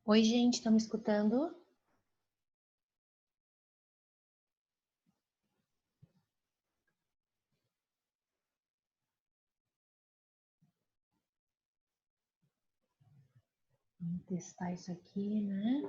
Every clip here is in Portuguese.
Oi, gente, estão me escutando? Vamos testar isso aqui, né?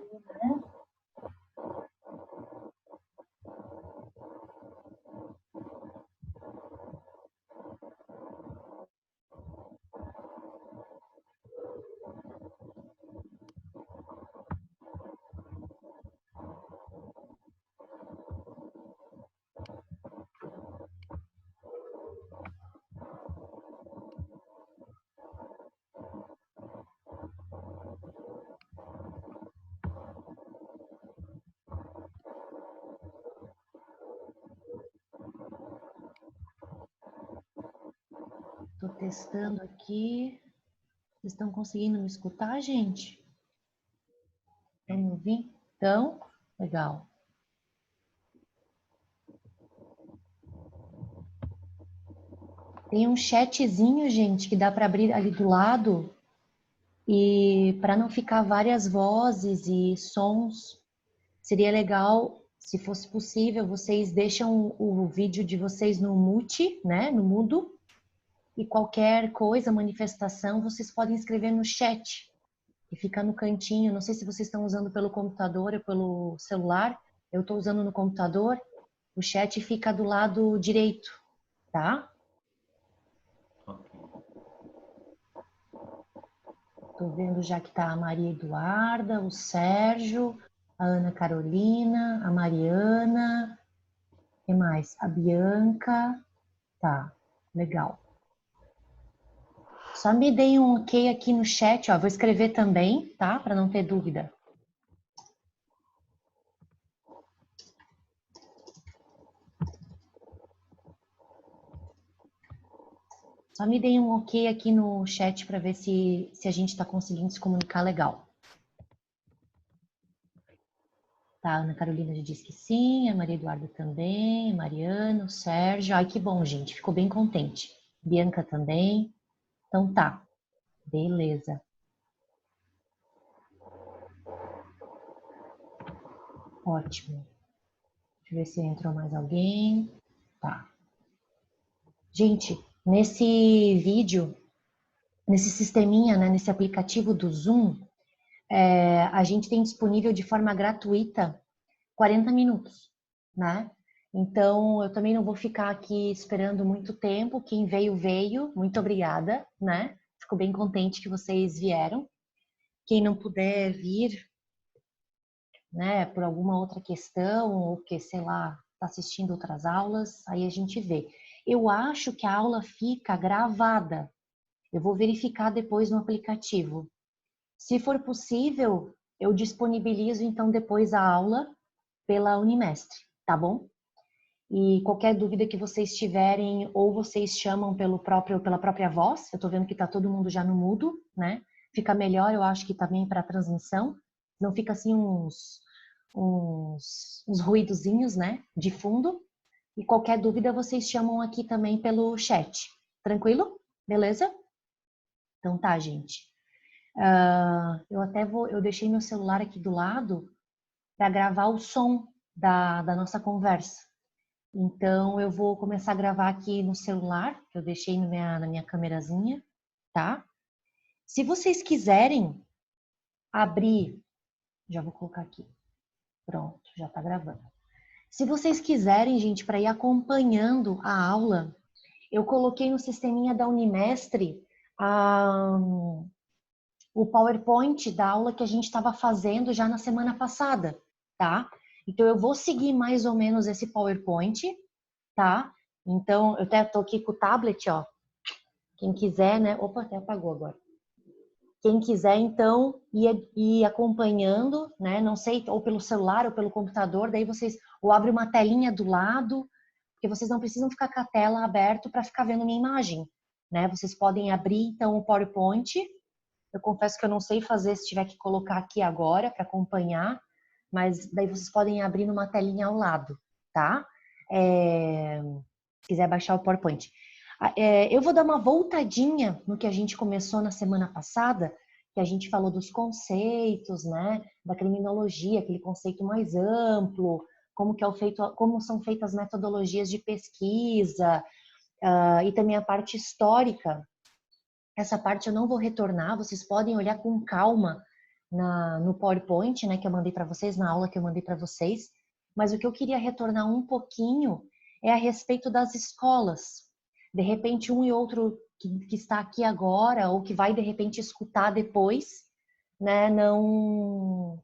Estou testando aqui. Vocês estão conseguindo me escutar, gente? Estão me ouvindo? Então, legal. Tem um chatzinho, gente, que dá para abrir ali do lado. E para não ficar várias vozes e sons, seria legal, se fosse possível, vocês deixam o vídeo de vocês no mute, né? No mudo. E qualquer coisa, manifestação, vocês podem escrever no chat, que fica no cantinho. Não sei se vocês estão usando pelo computador ou pelo celular. Eu estou usando no computador. O chat fica do lado direito, tá? Estou vendo já que tá a Maria Eduarda, o Sérgio, a Ana Carolina, a Mariana, e mais? A Bianca. Tá, legal. Só me deem um ok aqui no chat, ó. Vou escrever também, tá? Para não ter dúvida. Só me deem um ok aqui no chat para ver se a gente está conseguindo se comunicar legal. Tá, a Ana Carolina já disse que sim, a Maria Eduarda também, a Mariana, o Sérgio. Ai, que bom, gente, ficou bem contente. Bianca também. Então tá, beleza. Ótimo. Deixa eu ver se entrou mais alguém. Tá. Gente, nesse vídeo, nesse sisteminha, né, nesse aplicativo do Zoom, a gente tem disponível de forma gratuita 40 minutos, né? Então, eu também não vou ficar aqui esperando muito tempo. Quem veio, veio. Muito obrigada, né? Fico bem contente que vocês vieram. Quem não puder vir, né, por alguma outra questão, ou que, sei lá, está assistindo outras aulas, aí a gente vê. Eu acho que a aula fica gravada. Eu vou verificar depois no aplicativo. Se for possível, eu disponibilizo então depois a aula pela Unimestre, tá bom? E qualquer dúvida que vocês tiverem, ou vocês chamam pela própria voz, eu tô vendo que tá todo mundo já no mudo, né? Fica melhor, eu acho que também para a transmissão, não fica assim uns ruidozinhos, né? De fundo. E qualquer dúvida vocês chamam aqui também pelo chat. Tranquilo? Beleza? Então tá, gente. Eu deixei meu celular aqui do lado para gravar o som da nossa conversa. Então, eu vou começar a gravar aqui no celular, que eu deixei na minha câmerazinha, tá? Se vocês quiserem abrir, já vou colocar aqui. Pronto, já tá gravando. Se vocês quiserem, gente, para ir acompanhando a aula, eu coloquei no sisteminha da Unimestre o PowerPoint da aula que a gente estava fazendo já na semana passada, tá? Então, eu vou seguir mais ou menos esse PowerPoint, tá? Então, eu até tô aqui com o tablet, ó. Quem quiser, né? Opa, até apagou agora. Quem quiser, então, ir acompanhando, né? Não sei, ou pelo celular ou pelo computador, daí vocês, ou abre uma telinha do lado, porque vocês não precisam ficar com a tela aberta para ficar vendo minha imagem, né? Vocês podem abrir, então, o PowerPoint. Eu confesso que eu não sei fazer se tiver que colocar aqui agora para acompanhar, mas daí vocês podem abrir numa telinha ao lado, tá? Se quiser baixar o PowerPoint. Eu vou dar uma voltadinha no que a gente começou na semana passada, que a gente falou dos conceitos, né, da criminologia, aquele conceito mais amplo, como são feitas as metodologias de pesquisa, e também a parte histórica. Essa parte eu não vou retornar, vocês podem olhar com calma no PowerPoint, né, que eu mandei para vocês, na aula que eu mandei para vocês, mas o que eu queria retornar um pouquinho é a respeito das escolas. De repente, um e outro que está aqui agora, ou que vai, de repente, escutar depois, né, não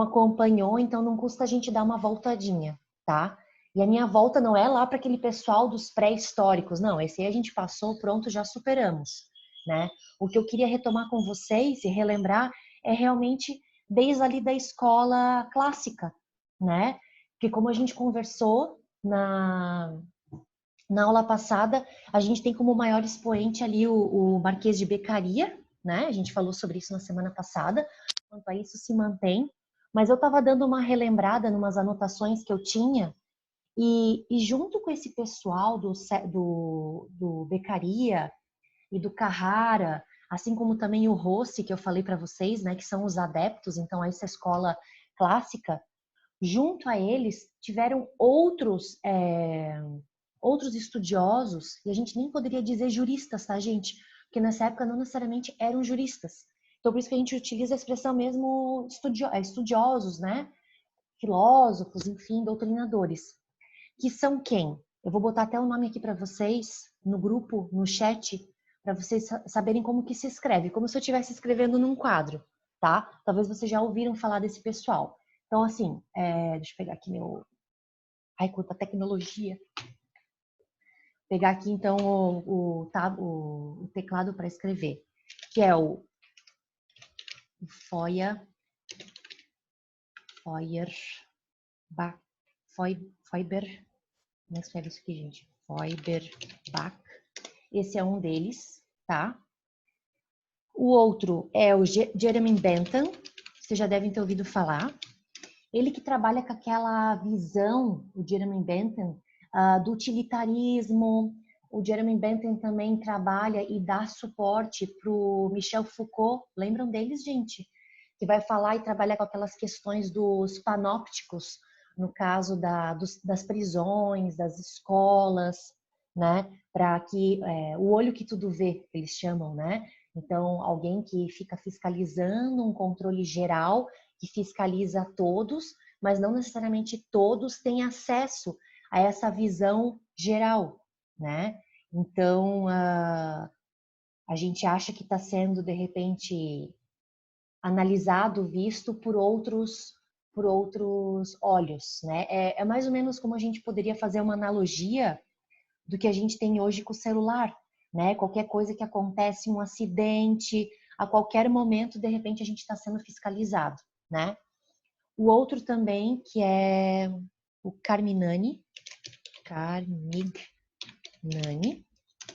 acompanhou, então não custa a gente dar uma voltadinha, tá? E a minha volta não é lá para aquele pessoal dos pré-históricos, não, esse aí a gente passou, pronto, já superamos, né? O que eu queria retomar com vocês e relembrar é realmente desde ali da escola clássica, né? Porque como a gente conversou na aula passada, a gente tem como maior expoente ali o Marquês de Beccaria, né? A gente falou sobre isso na semana passada, quanto a isso se mantém. Mas eu estava dando uma relembrada numas anotações que eu tinha, e junto com esse pessoal do Beccaria e do Carrara, assim como também o Rossi, que eu falei para vocês, né, que são os adeptos, então, a essa escola clássica, junto a eles tiveram outros estudiosos, e a gente nem poderia dizer juristas, tá, gente? Porque nessa época não necessariamente eram juristas. Então, por isso que a gente utiliza a expressão mesmo estudiosos, né? Filósofos, enfim, doutrinadores. Que são quem? Eu vou botar até o nome aqui para vocês, no grupo, no chat, para vocês saberem como que se escreve, como se eu estivesse escrevendo num quadro, tá? Talvez vocês já ouviram falar desse pessoal. Então, assim, deixa eu pegar aqui meu... Ai, quanta tecnologia! Pegar aqui, então, o teclado para escrever, que é o Feuerbach, como escreve isso aqui, gente? Feuerbach. Esse é um deles, tá? O outro é o Jeremy Bentham, vocês já devem ter ouvido falar. Ele que trabalha com aquela visão, o Jeremy Bentham, do utilitarismo. O Jeremy Bentham também trabalha e dá suporte para o Michel Foucault. Lembram deles, gente? Que vai falar e trabalhar com aquelas questões dos panópticos, no caso das prisões, das escolas, né? Para que o olho que tudo vê, eles chamam, né? Então, alguém que fica fiscalizando um controle geral, que fiscaliza todos, mas não necessariamente todos têm acesso a essa visão geral, né? Então, a gente acha que está sendo, de repente, analisado, visto por outros olhos, né? É mais ou menos como a gente poderia fazer uma analogia do que a gente tem hoje com o celular, né? Qualquer coisa que acontece, um acidente, a qualquer momento, de repente, a gente está sendo fiscalizado, né? O outro também, que é o Carmignani,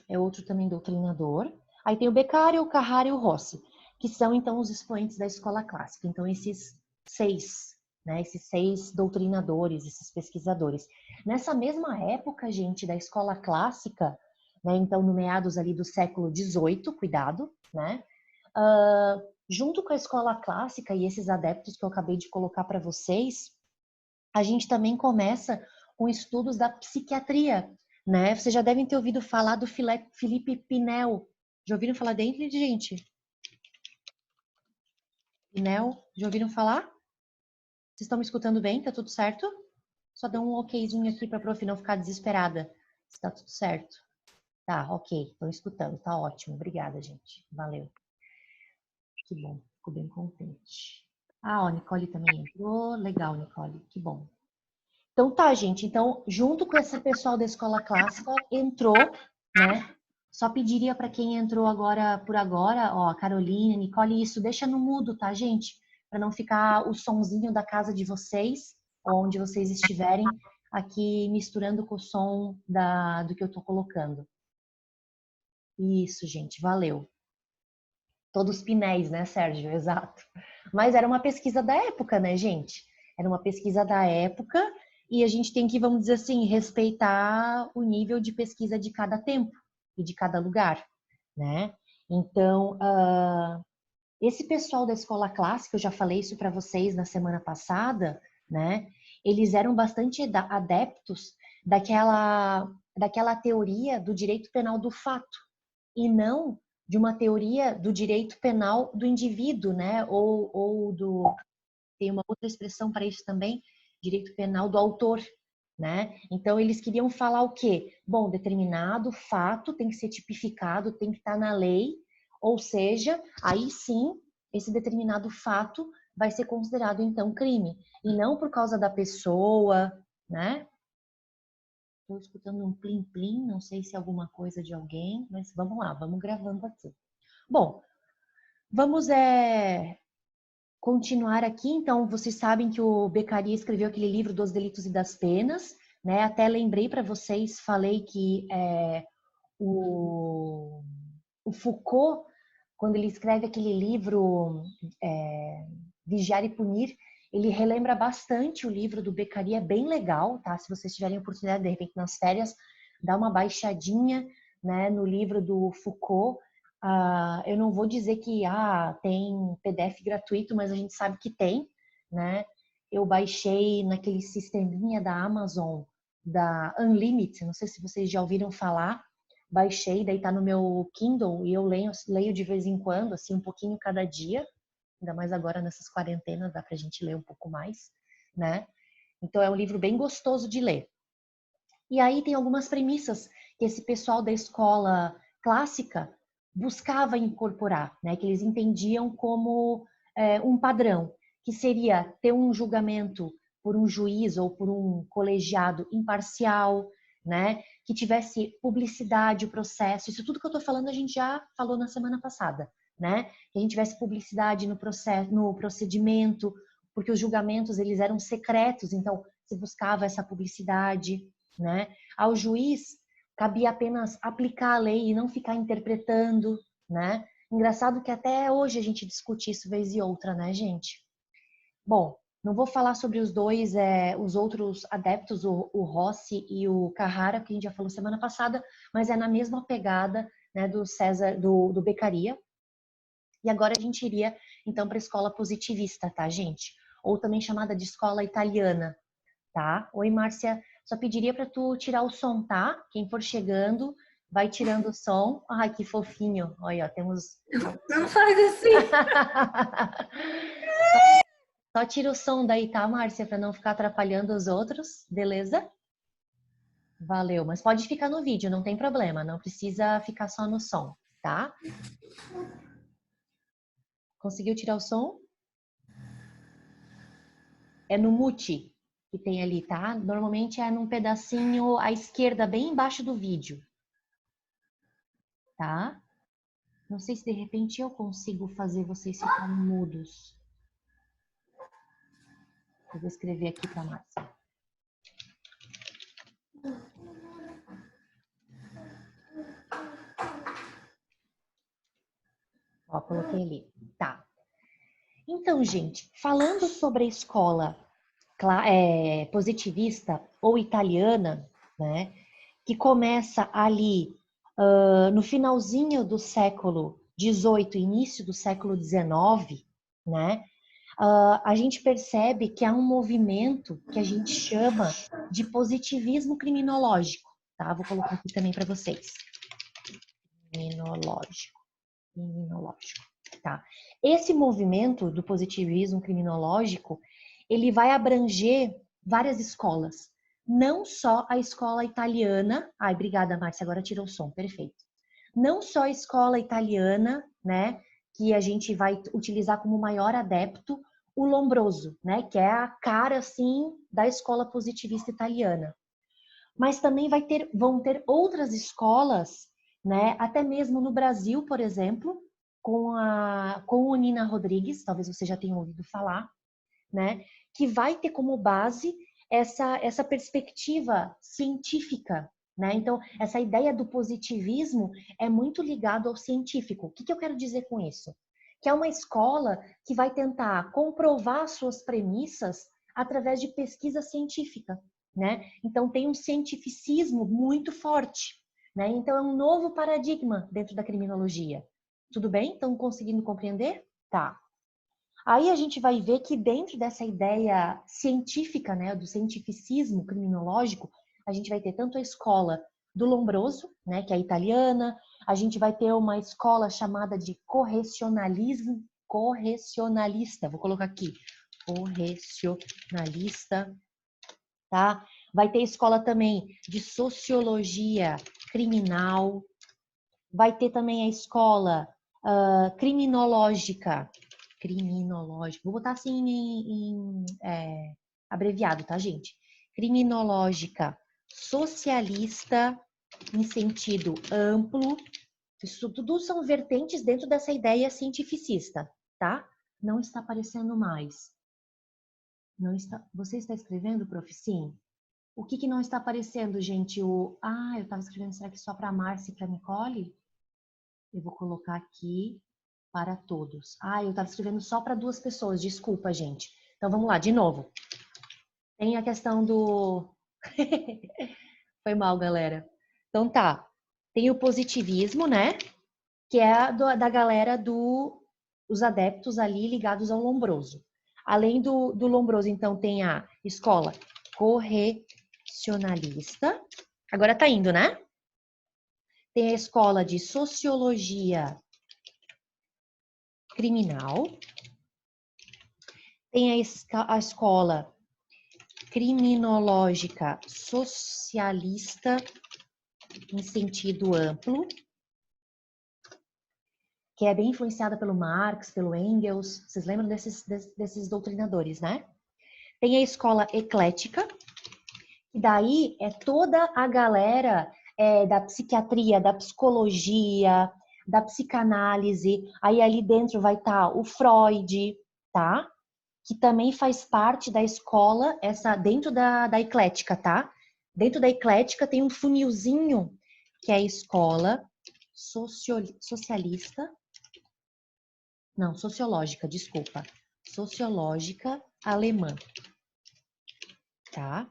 é outro também doutrinador. Aí tem o Beccaria, o Carrara e o Rossi, que são, então, os expoentes da escola clássica. Então, esses seis, né? Esses seis doutrinadores, esses pesquisadores. Nessa mesma época, gente, da escola clássica, né? Então, no meados ali do século XVIII, cuidado, né? Junto com a escola clássica e esses adeptos que eu acabei de colocar para vocês, a gente também começa com estudos da psiquiatria, né? Vocês já devem ter ouvido falar do Felipe Pinel. Já ouviram falar dele, gente? Pinel, já ouviram falar? Vocês estão me escutando bem? Tá tudo certo? Só dá um okzinho aqui para a prof não ficar desesperada. Se tá tudo certo. Tá, ok. Estou escutando. Tá ótimo. Obrigada, gente. Valeu. Que bom. Fico bem contente. Ah, ó, Nicole também entrou. Legal, Nicole. Que bom. Então tá, gente. Então, junto com esse pessoal da escola clássica, entrou, né? Só pediria para quem entrou agora por agora, ó, Carolina, Nicole, isso deixa no mudo, tá, gente? Para não ficar o sonzinho da casa de vocês, onde vocês estiverem, aqui misturando com o som do que eu tô colocando. Isso, gente, valeu. Todos pinéis, né, Sérgio? Exato. Mas era uma pesquisa da época, né, gente? Era uma pesquisa da época e a gente tem que, vamos dizer assim, respeitar o nível de pesquisa de cada tempo e de cada lugar, né? Então, Esse pessoal da escola clássica, eu já falei isso para vocês na semana passada, né? Eles eram bastante adeptos daquela teoria do direito penal do fato, e não de uma teoria do direito penal do indivíduo, né? Tem uma outra expressão para isso também, direito penal do autor, né? Então eles queriam falar o quê? Bom, determinado fato tem que ser tipificado, tem que estar na lei, ou seja, aí sim, esse determinado fato vai ser considerado então crime, e não por causa da pessoa, né? Estou escutando um plim-plim, não sei se é alguma coisa de alguém, mas vamos lá, vamos gravando aqui. Bom, vamos continuar aqui. Então, vocês sabem que o Beccaria escreveu aquele livro dos Delitos e das Penas, né? Até lembrei para vocês, falei que o, o Foucault, quando ele escreve aquele livro Vigiar e Punir, ele relembra bastante o livro do Beccaria, é bem legal, tá? Se vocês tiverem oportunidade, de repente, nas férias, dá uma baixadinha, né, no livro do Foucault. Eu não vou dizer que tem PDF gratuito, mas a gente sabe que tem, né? Eu baixei naquele sisteminha da Amazon, da Unlimited, não sei se vocês já ouviram falar, baixei, daí tá no meu Kindle e eu leio de vez em quando, assim, um pouquinho cada dia, ainda mais agora nessas quarentenas, dá pra gente ler um pouco mais, né? Então é um livro bem gostoso de ler. E aí tem algumas premissas que esse pessoal da escola clássica buscava incorporar, né? Que eles entendiam como um padrão, que seria ter um julgamento por um juiz ou por um colegiado imparcial, né? Que tivesse publicidade, o processo. Isso tudo que eu estou falando a gente já falou na semana passada, né? Que a gente tivesse publicidade no processo, no procedimento, porque os julgamentos eles eram secretos, então se buscava essa publicidade, né? Ao juiz cabia apenas aplicar a lei e não ficar interpretando, né? Engraçado que até hoje a gente discute isso vez e outra, né, gente? Bom, não vou falar sobre os dois, os outros adeptos, o Rossi e o Carrara, que a gente já falou semana passada, mas é na mesma pegada, né, do César, do Beccaria. E agora a gente iria, então, para a escola positivista, tá, gente? Ou também chamada de escola italiana, tá? Oi, Márcia, só pediria para tu tirar o som, tá? Quem for chegando, vai tirando o som. Ai, que fofinho. Olha, ó, temos... Não faz assim. Só tira o som daí, tá, Márcia? Para não ficar atrapalhando os outros, beleza? Valeu, mas pode ficar no vídeo, não tem problema. Não precisa ficar só no som, tá? Conseguiu tirar o som? É no mute que tem ali, tá? Normalmente é num pedacinho à esquerda, bem embaixo do vídeo, tá? Não sei se de repente eu consigo fazer vocês ficarem mudos. Eu vou escrever aqui para a Márcia. Ó, coloquei ali. Tá. Então, gente, falando sobre a escola positivista ou italiana, né, que começa ali no finalzinho do século XVIII, início do século XIX, né, a gente percebe que há um movimento que a gente chama de positivismo criminológico, tá? Vou colocar aqui também para vocês. Criminológico, tá? Esse movimento do positivismo criminológico, ele vai abranger várias escolas, não só a escola italiana. Ai, obrigada, Márcia, agora tirou o som, perfeito. Não só a escola italiana, né, que a gente vai utilizar como maior adepto, o Lombroso, né, que é a cara, assim, da escola positivista italiana. Mas também vão ter outras escolas, né, até mesmo no Brasil, por exemplo, com o Nina Rodrigues, talvez você já tenha ouvido falar, né, que vai ter como base essa perspectiva científica, né? Então, essa ideia do positivismo é muito ligado ao científico. O que eu quero dizer com isso? Que é uma escola que vai tentar comprovar suas premissas através de pesquisa científica, né? Então, tem um cientificismo muito forte, né? Então, é um novo paradigma dentro da criminologia. Tudo bem? Estão conseguindo compreender? Tá. Aí a gente vai ver que dentro dessa ideia científica, né, do cientificismo criminológico, a gente vai ter tanto a escola do Lombroso, né, que é a italiana, a gente vai ter uma escola chamada de correcionalista, vou colocar aqui, correcionalista, tá? Vai ter escola também de sociologia criminal, vai ter também a escola criminológica, vou botar assim abreviado, tá, gente? Criminológica socialista em sentido amplo. Isso tudo são vertentes dentro dessa ideia cientificista, tá? Não está aparecendo mais. Não está. Você está escrevendo, prof? Sim. O que não está aparecendo, gente? Eu estava escrevendo, será que só para a Márcia e para a Nicole? Eu vou colocar aqui para todos. Eu estava escrevendo só para 2 pessoas, desculpa, gente. Então vamos lá, de novo. Tem a questão do... Foi mal, galera. Então tá. Tem o positivismo, né? Que é da galera dos adeptos ali ligados ao Lombroso. Além do Lombroso, então, tem a escola correcionalista. Agora tá indo, né? Tem a escola de sociologia criminal. Tem a escola criminológica socialista em sentido amplo, que é bem influenciada pelo Marx, pelo Engels. Vocês lembram desses doutrinadores, né? Tem a escola eclética, e daí é toda a galera da psiquiatria, da psicologia, da psicanálise. Aí ali dentro vai estar o Freud, tá? Que também faz parte da escola, dentro da eclética, tá? Dentro da eclética tem um funilzinho, que é a escola socialista, não, sociológica, desculpa, sociológica alemã, tá?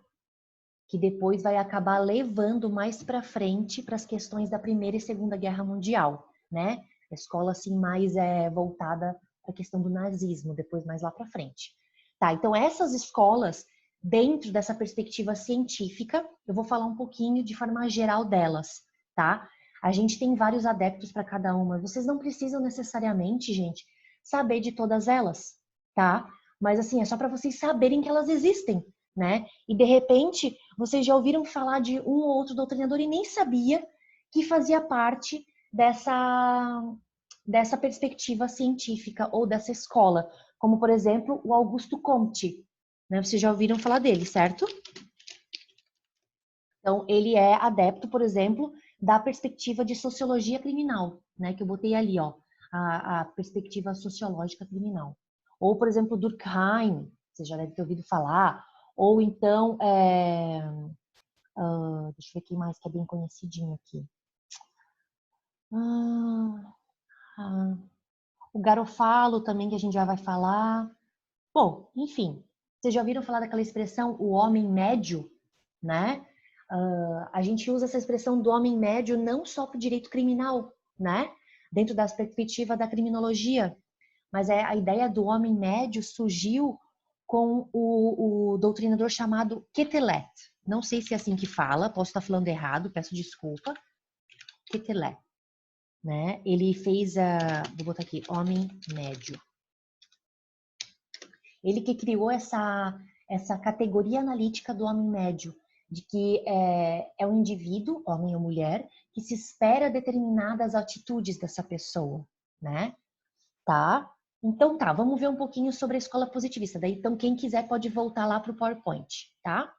Que depois vai acabar levando mais para frente para as questões da Primeira e Segunda Guerra Mundial, né? A escola assim mais voltada para a questão do nazismo, depois mais lá para frente. Tá, então essas escolas, dentro dessa perspectiva científica, eu vou falar um pouquinho de forma geral delas, tá? A gente tem vários adeptos para cada uma. Vocês não precisam necessariamente, gente, saber de todas elas, tá? Mas assim, é só para vocês saberem que elas existem, né? E de repente, vocês já ouviram falar de um ou outro doutrinador e nem sabia que fazia parte dessa perspectiva científica ou dessa escola, como por exemplo o Augusto Comte, né? Vocês já ouviram falar dele, certo? Então ele é adepto, por exemplo, da perspectiva de sociologia criminal, né? Que eu botei ali, ó, a perspectiva sociológica criminal. Ou por exemplo Durkheim, você já deve ter ouvido falar. Ou então, deixa eu ver quem mais que é bem conhecidinho aqui. O Garofalo também, que a gente já vai falar. Bom, enfim, vocês já ouviram falar daquela expressão, o homem médio, né? A gente usa essa expressão do homem médio não só para o direito criminal, né? Dentro da perspectiva da criminologia, mas a ideia do homem médio surgiu com o doutrinador chamado Quetelet. Não sei se é assim que fala, posso estar falando errado, peço desculpa. Quetelet, né? Ele fez vou botar aqui, homem médio. Ele que criou essa categoria analítica do homem médio, de que é um indivíduo, homem ou mulher, que se espera determinadas atitudes dessa pessoa, né? Tá? Então tá, vamos ver um pouquinho sobre a escola positivista. Daí, então, quem quiser pode voltar lá para o PowerPoint, tá?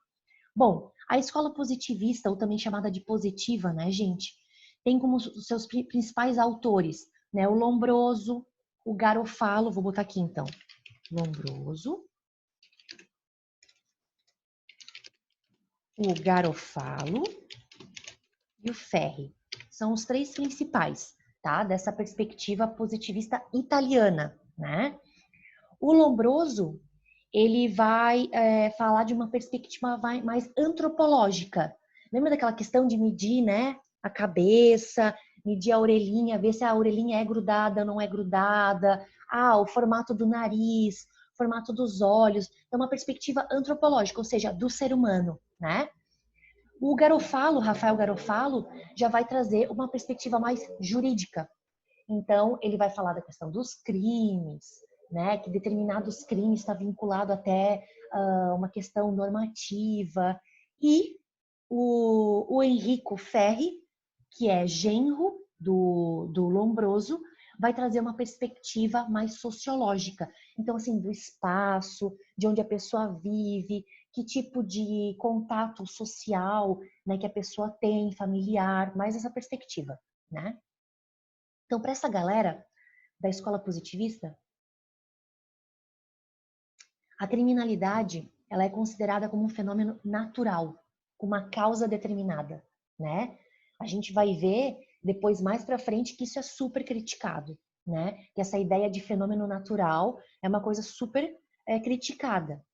Bom, a escola positivista, ou também chamada de positiva, né, gente? Tem como os seus principais autores, né? O Lombroso, o Garofalo, vou botar aqui então. Lombroso, o Garofalo e o Ferri. São os 3 principais, tá? Dessa perspectiva positivista italiana, né? O Lombroso, ele vai falar de uma perspectiva mais antropológica. Lembra daquela questão de medir, né? A cabeça, medir a orelhinha, ver se a orelhinha é grudada ou não é grudada, o formato do nariz, formato dos olhos. É uma perspectiva antropológica, ou seja, do ser humano, né? O Garofalo, Rafael Garofalo, já vai trazer uma perspectiva mais jurídica. Então, ele vai falar da questão dos crimes, né? Que determinados crimes está vinculado até uma questão normativa. E o Henrico Ferri, que é genro do Lombroso, vai trazer uma perspectiva mais sociológica. Então, assim, do espaço, de onde a pessoa vive, que tipo de contato social, né, que a pessoa tem, familiar, mais essa perspectiva, né? Então, para essa galera da escola positivista, a criminalidade ela é considerada como um fenômeno natural, com uma causa determinada, né? A gente vai ver depois mais para frente que isso é super criticado, né? Que essa ideia de fenômeno natural é uma coisa super criticada,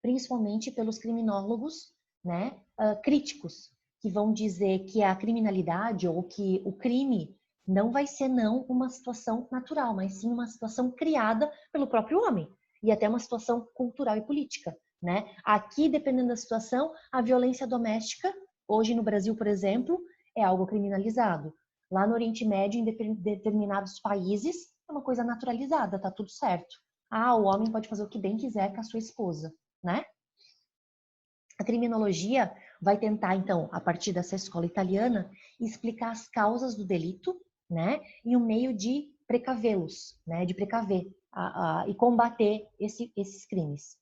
principalmente pelos criminólogos, né? Críticos, que vão dizer que a criminalidade ou que o crime não vai ser não uma situação natural, mas sim uma situação criada pelo próprio homem e até uma situação cultural e política, né? Aqui, dependendo da situação, a violência doméstica, hoje no Brasil, por exemplo, é algo criminalizado. Lá no Oriente Médio, em determinados países, é uma coisa naturalizada, tá tudo certo. O homem pode fazer o que bem quiser com a sua esposa, né? A criminologia vai tentar, então, a partir dessa escola italiana, explicar as causas do delito, né? E o meio de precavê-los, né? De precaver e combater esses crimes.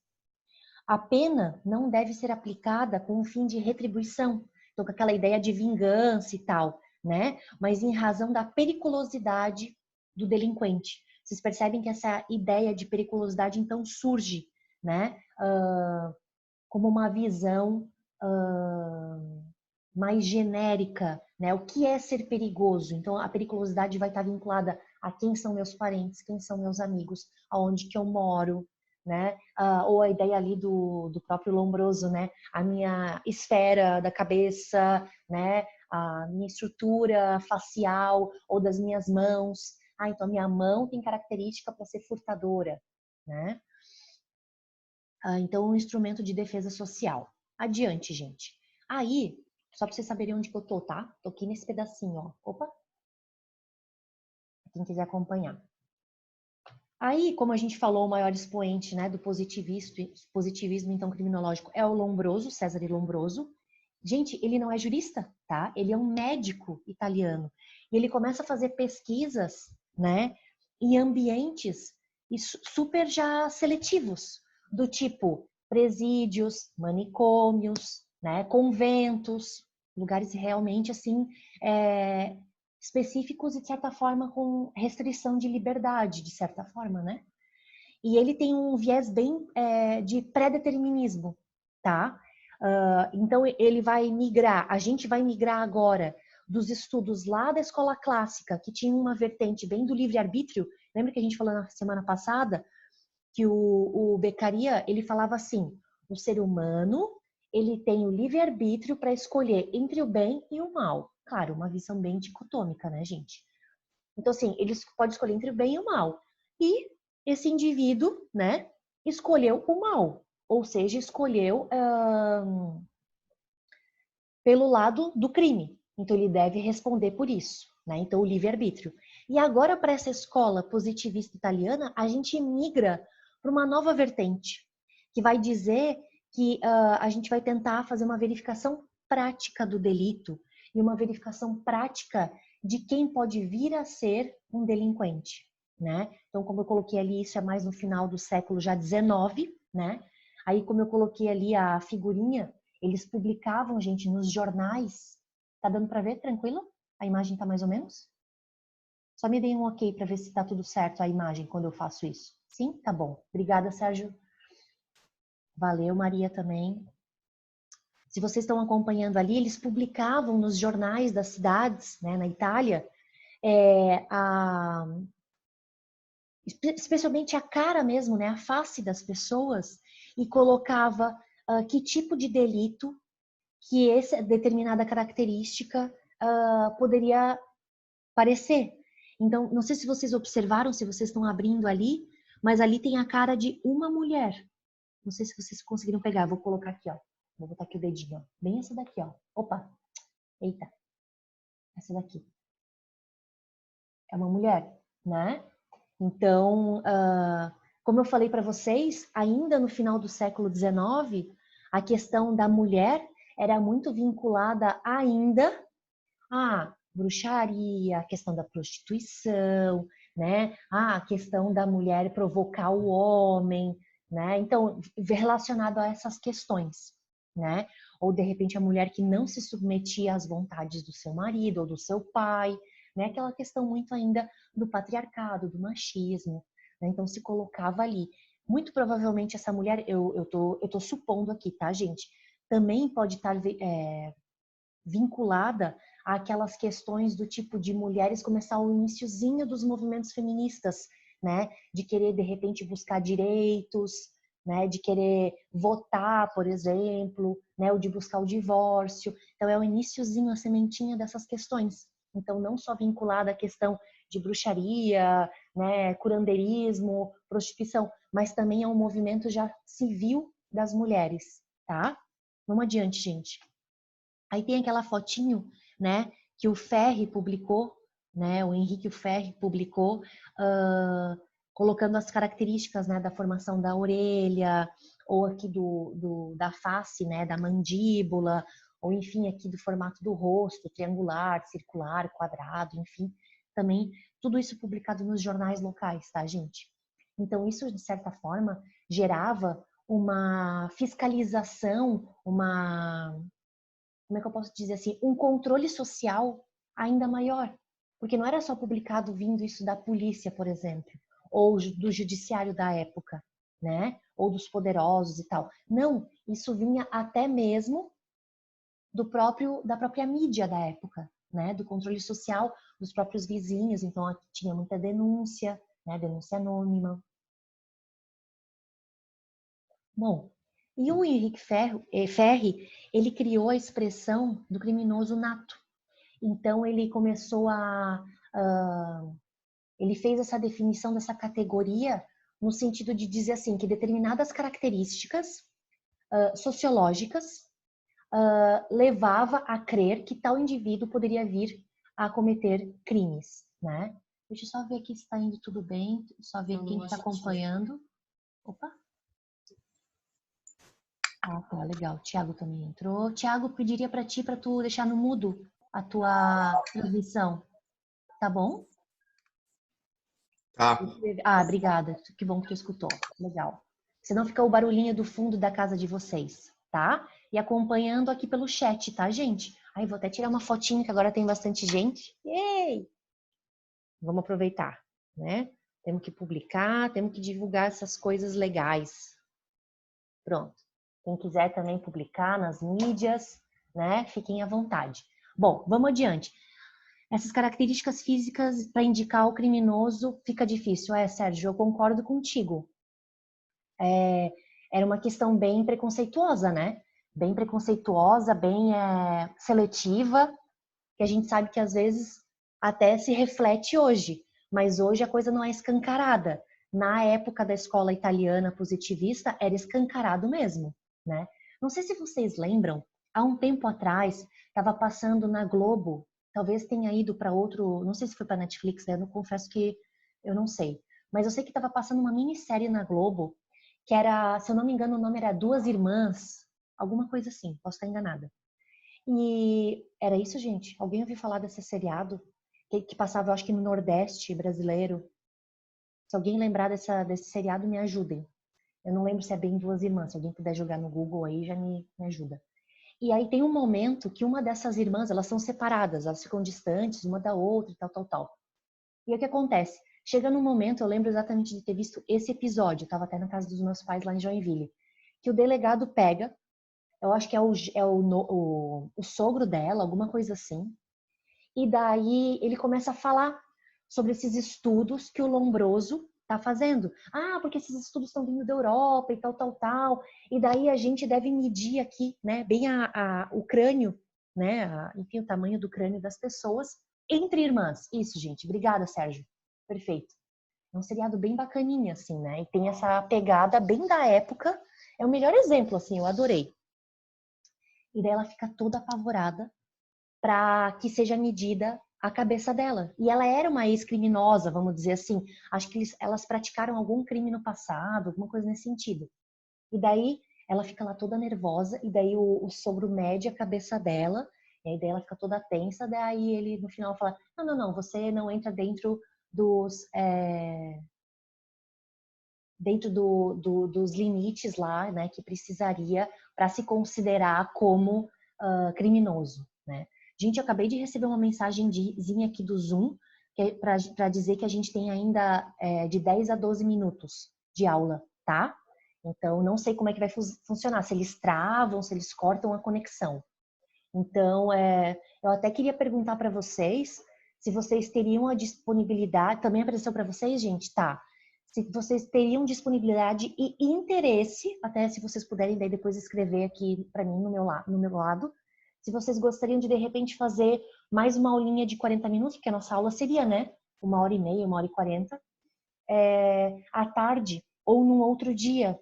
A pena não deve ser aplicada com o fim de retribuição, então com aquela ideia de vingança e tal, né? Mas em razão da periculosidade do delinquente. Vocês percebem que essa ideia de periculosidade então surge, né? Como uma visão mais genérica, né? O que é ser perigoso? Então, a periculosidade vai estar vinculada a quem são meus parentes, quem são meus amigos, aonde que eu moro, né? Ou a ideia ali do próprio Lombroso, né? A minha esfera da cabeça, né? A minha estrutura facial ou das minhas mãos. Então a minha mão tem característica para ser furtadora, né? Então, um instrumento de defesa social. Adiante, gente. Aí, só para vocês saberem onde que eu tô, tá? Tô aqui nesse pedacinho, ó. Opa! Quem quiser acompanhar. Aí, como a gente falou, o maior expoente, né, do positivismo então criminológico é o Lombroso, Cesare Lombroso. Gente, ele não é jurista, tá? Ele é um médico italiano. E ele começa a fazer pesquisas, né, em ambientes super já seletivos, do tipo presídios, manicômios, né, conventos, lugares realmente assim específicos e de certa forma com restrição de liberdade, de certa forma, né? E ele tem um viés bem de pré-determinismo, tá? Então ele vai migrar, a gente vai migrar agora dos estudos lá da escola clássica, que tinha uma vertente bem do livre-arbítrio. Lembra que a gente falou na semana passada que o Beccaria, ele falava assim, o ser humano, ele tem o livre-arbítrio para escolher entre o bem e o mal. Claro, uma visão bem dicotômica, né, gente? Então, assim, ele pode escolher entre o bem e o mal. E esse indivíduo, né, escolheu o mal. Ou seja, escolheu pelo lado do crime. Então, ele deve responder por isso, né? Então, o livre-arbítrio. E agora, para essa escola positivista italiana, a gente migra para uma nova vertente, que vai dizer que a gente vai tentar fazer uma verificação prática do delito e uma verificação prática de quem pode vir a ser um delinquente, né? Então, como eu coloquei ali, isso é mais no final do século já 19, né? Aí, como eu coloquei ali a figurinha, eles publicavam, gente, nos jornais. Tá dando para ver? Tranquilo? A imagem tá mais ou menos? Só me deem um ok para ver se tá tudo certo a imagem quando eu faço isso. Sim? Tá bom. Obrigada, Sérgio. Valeu, Maria também. Se vocês estão acompanhando ali, eles publicavam nos jornais das cidades, né, na Itália, especialmente a cara mesmo, né, a face das pessoas, e colocava que tipo de delito que essa determinada característica poderia parecer. Então, não sei se vocês observaram, se vocês estão abrindo ali, mas ali tem a cara de uma mulher. Não sei se vocês conseguiram pegar. Vou colocar aqui, ó. Vou botar aqui o dedinho, ó. Bem essa daqui, ó. Opa! Eita! Essa daqui. É uma mulher, né? Então, como eu falei para vocês, ainda no final do século XIX, a questão da mulher era muito vinculada ainda à bruxaria, a questão da prostituição, né? A questão da mulher provocar o homem, né? Então, relacionado a essas questões, né? Ou de repente a mulher que não se submetia às vontades do seu marido ou do seu pai, né? Aquela questão muito ainda do patriarcado, do machismo, né? Então se colocava ali. Muito provavelmente essa mulher, eu tô supondo aqui, tá, gente? Também pode estar vinculada àquelas questões do tipo de mulheres começar o iniciozinho dos movimentos feministas, né? De querer, de repente, buscar direitos, né? De querer votar, por exemplo, né? Ou de buscar o divórcio. Então, é o iniciozinho, a sementinha dessas questões. Então, não só vinculada à questão de bruxaria, né? Curandeirismo, prostituição, mas também é um movimento já civil das mulheres, tá? Vamos adiante, gente. Aí tem aquela fotinho, né, que o Ferri publicou, né, o Henrique Ferri publicou, colocando as características, né, da formação da orelha, ou aqui da face, né, da mandíbula, ou enfim, aqui do formato do rosto, triangular, circular, quadrado, enfim, também tudo isso publicado nos jornais locais, tá, gente? Então isso, de certa forma, gerava uma fiscalização, como é que eu posso dizer assim, um controle social ainda maior. Porque não era só publicado vindo isso da polícia, por exemplo, ou do judiciário da época, né? Ou dos poderosos e tal. Não, isso vinha até mesmo da própria mídia da época, né? Do controle social dos próprios vizinhos. Então, aqui tinha muita denúncia, né? Denúncia anônima. Bom, e o Henrique Ferri, ele criou a expressão do criminoso nato. Então ele começou ele fez essa definição dessa categoria no sentido de dizer assim que determinadas características sociológicas levava a crer que tal indivíduo poderia vir a cometer crimes, né? Deixa eu só ver aqui se está indo tudo bem, só ver quem está acompanhando. Opa! Ah, tá, legal. Tiago também entrou. Tiago, pediria para ti para tu deixar no mudo a tua transmissão, tá bom? Tá. Ah, obrigada. Que bom que tu escutou. Legal. Senão fica o barulhinho do fundo da casa de vocês, tá? E acompanhando aqui pelo chat, tá, gente? Aí vou até tirar uma fotinha que agora tem bastante gente. Ei! Vamos aproveitar, né? Temos que publicar, temos que divulgar essas coisas legais. Pronto. Quem quiser também publicar nas mídias, né? Fiquem à vontade. Bom, vamos adiante. Essas características físicas para indicar o criminoso fica difícil. Sérgio, eu concordo contigo. Era uma questão bem preconceituosa, né? Bem preconceituosa, bem seletiva, que a gente sabe que às vezes até se reflete hoje, mas hoje a coisa não é escancarada. Na época da escola italiana positivista, era escancarado mesmo, né? Não sei se vocês lembram, há um tempo atrás, estava passando na Globo, talvez tenha ido para outro, não sei se foi para Netflix, né? Eu não confesso que eu não sei, mas eu sei que estava passando uma minissérie na Globo, que era, se eu não me engano, o nome era Duas Irmãs, alguma coisa assim, posso estar enganada. E era isso, gente? Alguém ouviu falar desse seriado? Que passava, eu acho que no Nordeste brasileiro. Se alguém lembrar desse seriado, me ajudem. Eu não lembro se é bem Duas Irmãs. Se alguém puder jogar no Google aí, já me ajuda. E aí tem um momento que uma dessas irmãs, elas são separadas, elas ficam distantes uma da outra e tal, tal, tal. E o que acontece? Chega num momento, eu lembro exatamente de ter visto esse episódio, eu estava até na casa dos meus pais lá em Joinville, que o delegado pega, eu acho que o sogro dela, alguma coisa assim, e daí ele começa a falar sobre esses estudos que o Lombroso está fazendo. Ah, porque esses estudos estão vindo da Europa e tal, tal, tal. E daí a gente deve medir aqui, né, bem o crânio, né, enfim, o tamanho do crânio das pessoas Entre Irmãs. Isso, gente. Obrigada, Sérgio. Perfeito. É um seriado bem bacaninha, assim, né? E tem essa pegada bem da época. É o melhor exemplo, assim, eu adorei. E daí ela fica toda apavorada para que seja medida a cabeça dela. E ela era uma ex-criminosa, vamos dizer assim. Acho que elas praticaram algum crime no passado, alguma coisa nesse sentido. E daí ela fica lá toda nervosa, e daí o sogro mede a cabeça dela, e aí daí ela fica toda tensa, daí ele no final fala, não, não, não, você não entra dentro dos... dentro dos limites lá, né, que precisaria para se considerar como criminoso, né? Gente, eu acabei de receber uma mensagenzinha aqui do Zoom, para dizer que a gente tem ainda de 10 a 12 minutos de aula, tá? Então, não sei como é que vai funcionar, se eles travam, se eles cortam a conexão. Então, eu até queria perguntar para vocês se vocês teriam a disponibilidade, também apareceu para vocês, gente? Tá. Se vocês teriam disponibilidade e interesse, até se vocês puderem daí depois escrever aqui para mim no meu lado, se vocês gostariam de repente fazer mais uma aulinha de 40 minutos, porque a nossa aula seria, né? 1h30, 1h40, à tarde ou num outro dia.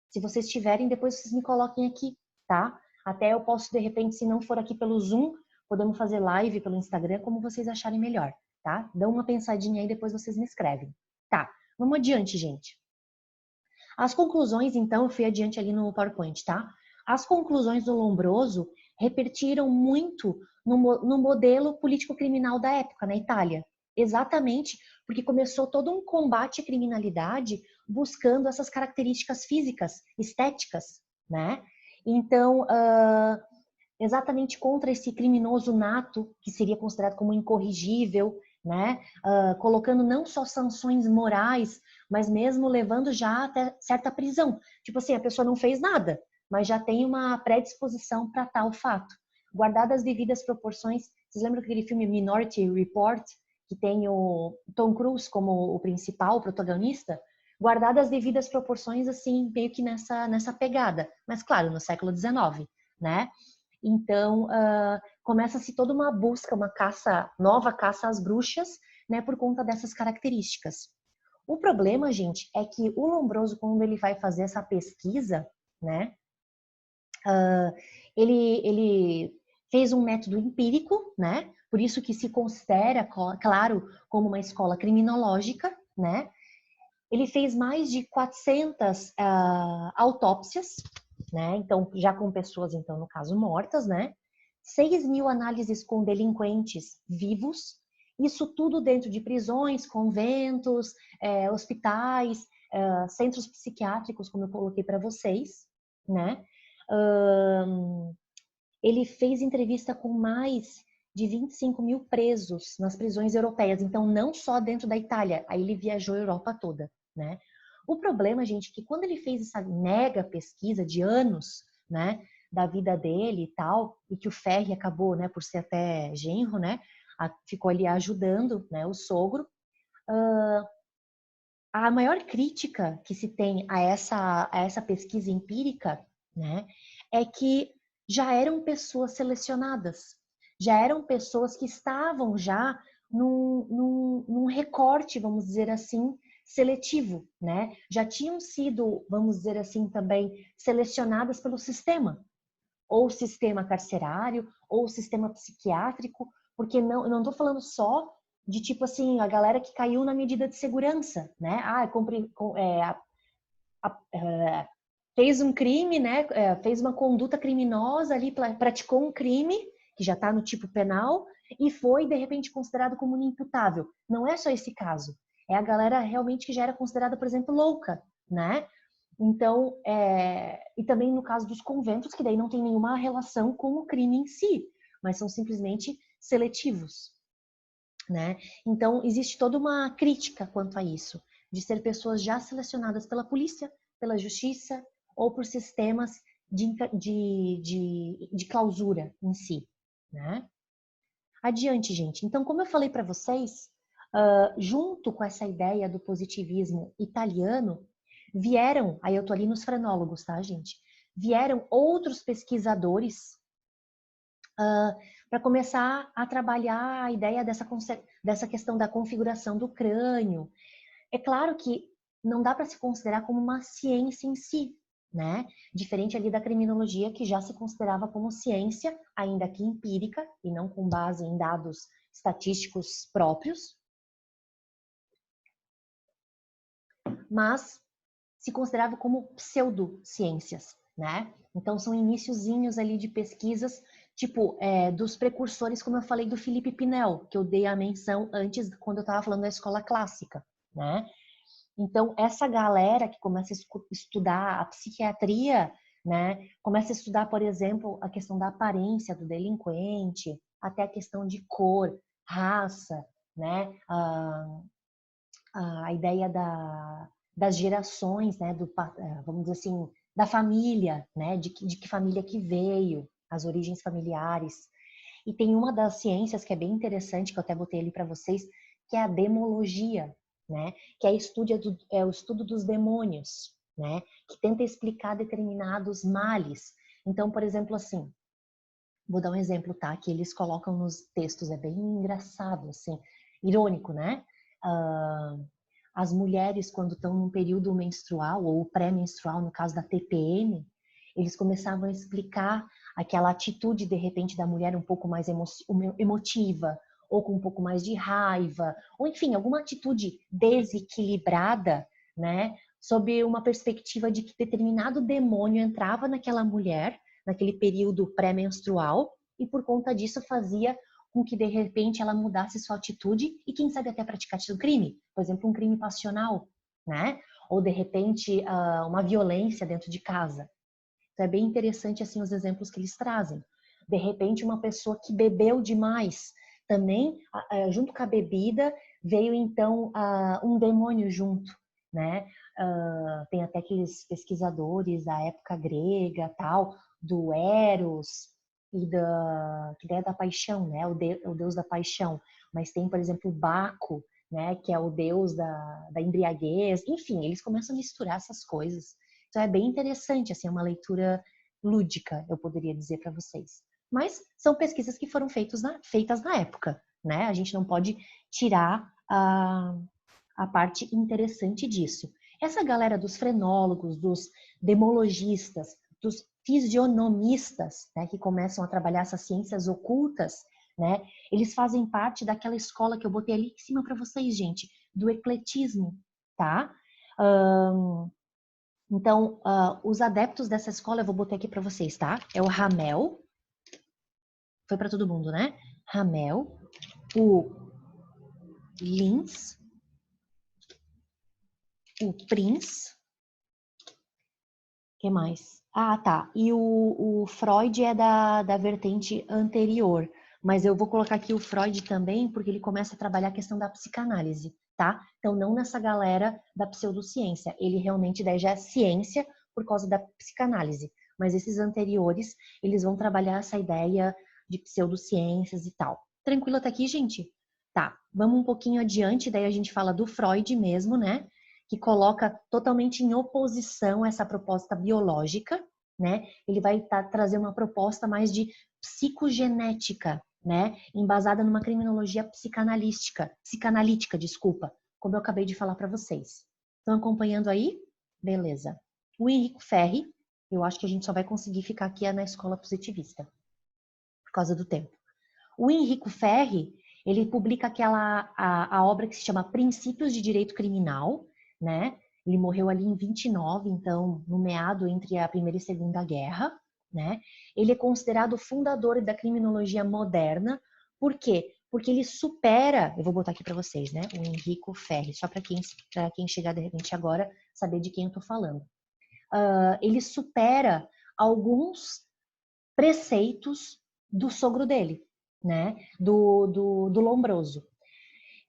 Se vocês tiverem, depois vocês me coloquem aqui, tá? Até eu posso, de repente, se não for aqui pelo Zoom, podemos fazer live pelo Instagram, como vocês acharem melhor, tá? Dão uma pensadinha aí, depois vocês me escrevem. Tá, vamos adiante, gente. As conclusões, então, eu fui adiante ali no PowerPoint, tá? As conclusões do Lombroso repertiram muito no modelo político-criminal da época, na Itália. Exatamente porque começou todo um combate à criminalidade buscando essas características físicas, estéticas, né? Então, exatamente contra esse criminoso nato, que seria considerado como incorrigível, né? Colocando não só sanções morais, mas mesmo levando já até certa prisão. Tipo assim, a pessoa não fez nada, mas já tem uma predisposição para tal fato. Guardadas as devidas proporções, vocês lembram daquele filme Minority Report, que tem o Tom Cruise como o principal, o protagonista? Guardadas as devidas proporções, assim, meio que nessa pegada. Mas, claro, no século XIX, né? Então, começa-se toda uma busca, uma caça, nova caça às bruxas, né, por conta dessas características. O problema, gente, é que o Lombroso, quando ele vai fazer essa pesquisa, né, ele fez um método empírico, né, por isso que se considera, claro, como uma escola criminológica, né. Ele fez mais de 400 autópsias, né? Então, já com pessoas, então, no caso, mortas, né? 6.000 análises com delinquentes vivos, isso tudo dentro de prisões, conventos, hospitais, centros psiquiátricos, como eu coloquei para vocês, né? Ele fez entrevista com mais de 25.000 presos nas prisões europeias, então não só dentro da Itália, aí ele viajou a Europa toda, né? O problema, gente, é que quando ele fez essa mega pesquisa de anos, né, da vida dele e tal, e que o Ferri acabou, né, por ser até genro, né, ficou ali ajudando, né, o sogro, a maior crítica que se tem a essa pesquisa empírica, né, é que já eram pessoas selecionadas, já eram pessoas que estavam já num recorte, vamos dizer assim, seletivo, né? Já tinham sido, vamos dizer assim, também selecionadas pelo sistema, ou sistema carcerário, ou sistema psiquiátrico, porque eu não estou falando só de tipo assim, a galera que caiu na medida de segurança, né? Fez um crime, né? Fez uma conduta criminosa ali, praticou um crime, que já está no tipo penal, e foi, de repente, considerado como inimputável. Não é só esse caso. É a galera realmente que já era considerada, por exemplo, louca, né? Então, e também no caso dos conventos, que daí não tem nenhuma relação com o crime em si, mas são simplesmente seletivos, né? Então, existe toda uma crítica quanto a isso, de ser pessoas já selecionadas pela polícia, pela justiça ou por sistemas de clausura em si, né? Adiante, gente. Então, como eu falei para vocês, junto com essa ideia do positivismo italiano, vieram, aí eu tô ali nos frenólogos, tá, gente? Vieram outros pesquisadores para começar a trabalhar a ideia dessa questão da configuração do crânio. É claro que não dá para se considerar como uma ciência em si, né? Diferente ali da criminologia, que já se considerava como ciência, ainda que empírica, e não com base em dados estatísticos próprios, mas se considerava como pseudociências, né? Então são iniciozinhos ali de pesquisas, tipo, dos precursores, como eu falei do Felipe Pinel, que eu dei a menção antes, quando eu estava falando da escola clássica, né? Então, essa galera que começa a estudar a psiquiatria, né, começa a estudar, por exemplo, a questão da aparência do delinquente, até a questão de cor, raça, né, a ideia das gerações, né, vamos dizer assim, da família, né, de que família que veio, as origens familiares. E tem uma das ciências que é bem interessante, que eu até botei ali para vocês, que é a demologia, né? Que é o estudo dos demônios, né? Que tenta explicar determinados males. Então, por exemplo, assim, vou dar um exemplo, tá? Que eles colocam nos textos, é bem engraçado, assim, irônico, né? As mulheres, quando estão num período menstrual ou pré-menstrual, no caso da TPM, eles começavam a explicar aquela atitude, de repente, da mulher um pouco mais emotiva, ou com um pouco mais de raiva, ou enfim, alguma atitude desequilibrada, né? Sob uma perspectiva de que determinado demônio entrava naquela mulher, naquele período pré-menstrual, e por conta disso fazia com que de repente ela mudasse sua atitude e quem sabe até praticasse um crime, por exemplo, um crime passional, né? Ou de repente uma violência dentro de casa. Então é bem interessante assim os exemplos que eles trazem. De repente uma pessoa que bebeu demais, também junto com a bebida veio então um demônio junto, né? Tem até aqueles pesquisadores da época grega, tal, do Eros e que ideia da paixão, né? O deus da paixão. Mas tem, por exemplo, o Baco, né? Que é o deus da embriaguez. Enfim, eles começam a misturar essas coisas. Então é bem interessante, assim, é uma leitura lúdica, eu poderia dizer para vocês. Mas são pesquisas que foram feitas na época, né? A gente não pode tirar a parte interessante disso. Essa galera dos frenólogos, dos demologistas, dos fisionomistas, né, que começam a trabalhar essas ciências ocultas, né, eles fazem parte daquela escola que eu botei ali em cima para vocês, gente, do ecletismo, tá? Então, os adeptos dessa escola, eu vou botar aqui para vocês, tá? É o Ramel, foi para todo mundo, né? Ramel, o Linz, o Prince, que mais? Ah, tá. E o Freud é da vertente anterior, mas eu vou colocar aqui o Freud também, porque ele começa a trabalhar a questão da psicanálise, tá? Então, não nessa galera da pseudociência, ele realmente daí já é ciência por causa da psicanálise, mas esses anteriores, eles vão trabalhar essa ideia de pseudociências e tal. Tranquilo até aqui, gente? Tá, vamos um pouquinho adiante, daí a gente fala do Freud mesmo, né? Que coloca totalmente em oposição essa proposta biológica, né? Ele vai trazer uma proposta mais de psicogenética, né? Embasada numa criminologia psicanalítica, desculpa, como eu acabei de falar para vocês. Estão acompanhando aí? Beleza. O Henrico Ferri, eu acho que a gente só vai conseguir ficar aqui na escola positivista, por causa do tempo. O Henrico Ferri, ele publica a obra que se chama Princípios de Direito Criminal, né? Ele morreu ali em 29, então, no meado entre a Primeira e Segunda Guerra, né? Ele é considerado o fundador da criminologia moderna. Por quê? Porque ele supera, eu vou botar aqui para vocês, né? O Henrico Ferri, só para quem chegar de repente agora saber de quem eu estou falando. Ele supera alguns preceitos do sogro dele, né? Do Lombroso.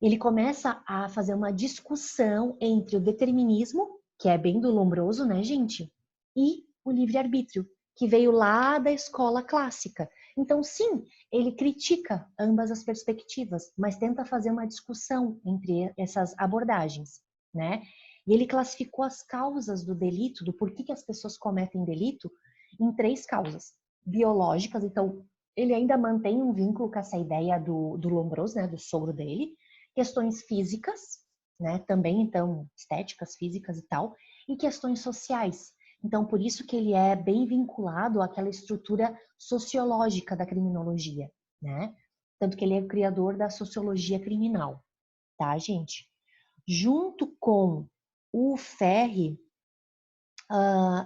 Ele começa a fazer uma discussão entre o determinismo, que é bem do Lombroso, né, gente? E o livre-arbítrio, que veio lá da escola clássica. Então, sim, ele critica ambas as perspectivas, mas tenta fazer uma discussão entre essas abordagens, né? E ele classificou as causas do delito, do porquê que as pessoas cometem delito, em 3 causas. Biológicas, então, ele ainda mantém um vínculo com essa ideia do Lombroso, né, do sogro dele, questões físicas, né, também então estéticas, físicas e tal, e questões sociais. Então, por isso que ele é bem vinculado àquela estrutura sociológica da criminologia, né? Tanto que ele é o criador da sociologia criminal, tá, gente? Junto com o Ferri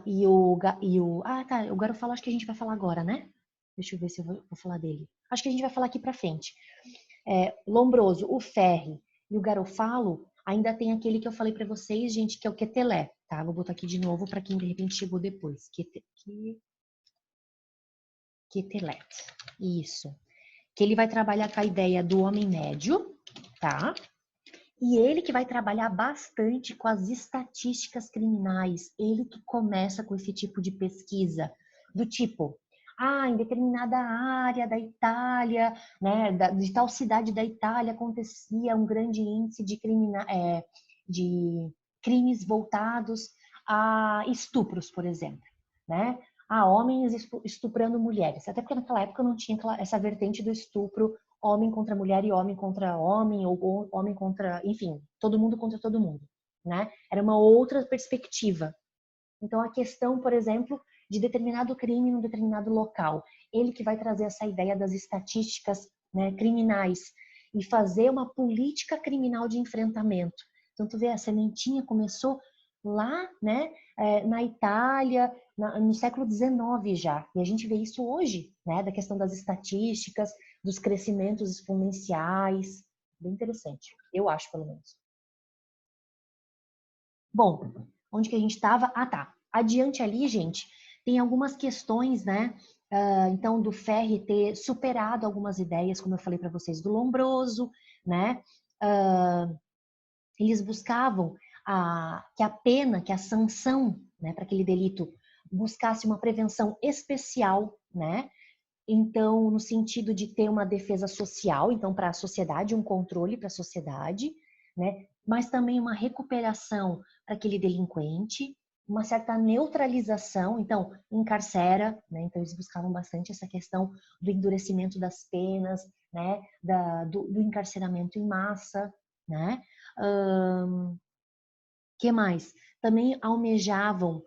o Garofalo acho que a gente vai falar agora, né? Deixa eu ver se eu vou falar dele. Acho que a gente vai falar aqui pra frente. Lombroso, o Ferri e o Garofalo, ainda tem aquele que eu falei pra vocês, gente, que é o Quetelé, tá? Vou botar aqui de novo pra quem de repente chegou depois. Quetelet. Isso. Que ele vai trabalhar com a ideia do homem médio, tá? E ele que vai trabalhar bastante com as estatísticas criminais. Ele que começa com esse tipo de pesquisa, do tipo, em determinada área da Itália, né, de tal cidade da Itália acontecia um grande índice de crimes voltados a estupros, por exemplo, né? Homens estuprando mulheres. Até porque naquela época não tinha essa vertente do estupro homem contra mulher e homem contra homem, ou homem contra, enfim, todo mundo contra todo mundo, né? Era uma outra perspectiva. Então, a questão, por exemplo, de determinado crime num determinado local, ele que vai trazer essa ideia das estatísticas, né, criminais e fazer uma política criminal de enfrentamento. Então, tu vê, a sementinha começou lá, né, na Itália, no século XIX já, e a gente vê isso hoje, né, da questão das estatísticas, dos crescimentos exponenciais, bem interessante, eu acho, pelo menos. Bom, onde que a gente estava? Tá. Adiante ali, gente, tem algumas questões, né? Então, do Ferri ter superado algumas ideias, como eu falei para vocês, do Lombroso, né? Eles buscavam que a pena, que a sanção, né, para aquele delito buscasse uma prevenção especial, né? Então, no sentido de ter uma defesa social, então para a sociedade, um controle para a sociedade, né? Mas também uma recuperação para aquele delinquente, uma certa neutralização, então encarcera, né? Então eles buscavam bastante essa questão do endurecimento das penas, né? Do encarceramento em massa, né? Que mais? Também almejavam,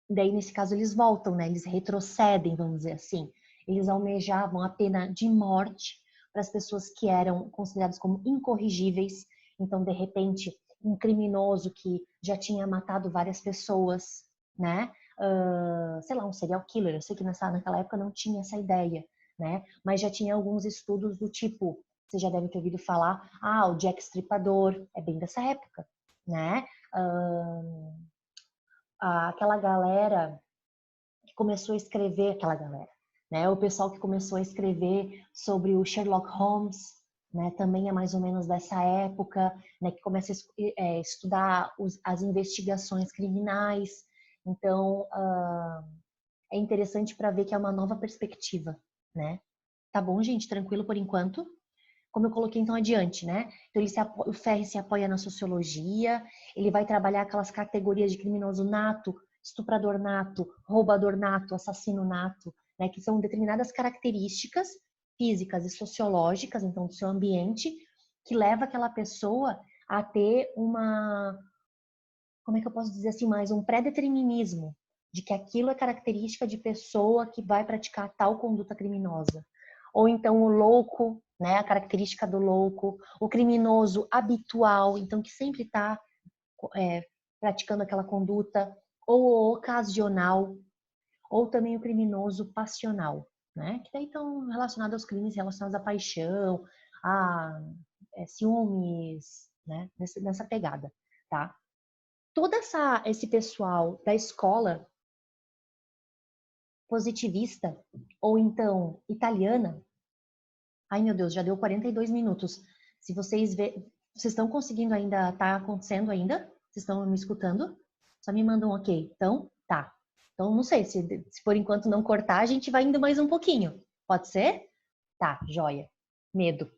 daí nesse caso eles voltam, né? Eles retrocedem, vamos dizer assim. Eles almejavam a pena de morte para as pessoas que eram consideradas como incorrigíveis. Então, de repente, um criminoso que já tinha matado várias pessoas, né? Sei lá, um serial killer. Eu sei que naquela época não tinha essa ideia, né? Mas já tinha alguns estudos do tipo, você já deve ter ouvido falar, o Jack Stripador, é bem dessa época, né? Aquela galera que começou a escrever, né? O pessoal que começou a escrever sobre o Sherlock Holmes, né? Também é mais ou menos dessa época, né? Que começa a estudar as investigações criminais. Então, é interessante para ver que é uma nova perspectiva, né? Tá bom, gente? Tranquilo por enquanto? Como eu coloquei então adiante, né? Então o Ferri se apoia na sociologia, ele vai trabalhar aquelas categorias de criminoso nato, estuprador nato, roubador nato, assassino nato, né? Que são determinadas características físicas e sociológicas, então, do seu ambiente, que leva aquela pessoa a ter como é que eu posso dizer assim, mais um pré-determinismo de que aquilo é característica de pessoa que vai praticar tal conduta criminosa. Ou então o louco, né, a característica do louco, o criminoso habitual, então que sempre está praticando aquela conduta, ou o ocasional, ou também o criminoso passional, né, que daí estão relacionados aos crimes relacionados à paixão, a ciúmes, né, nessa pegada, tá? Todo esse pessoal da escola positivista, ou então italiana, ai meu Deus, já deu 42 minutos. Se vocês estão conseguindo ainda, tá acontecendo ainda? Vocês estão me escutando? Só me mandam um ok. Então, tá. Então, não sei, se por enquanto não cortar, a gente vai indo mais um pouquinho. Pode ser? Tá, joia. Medo.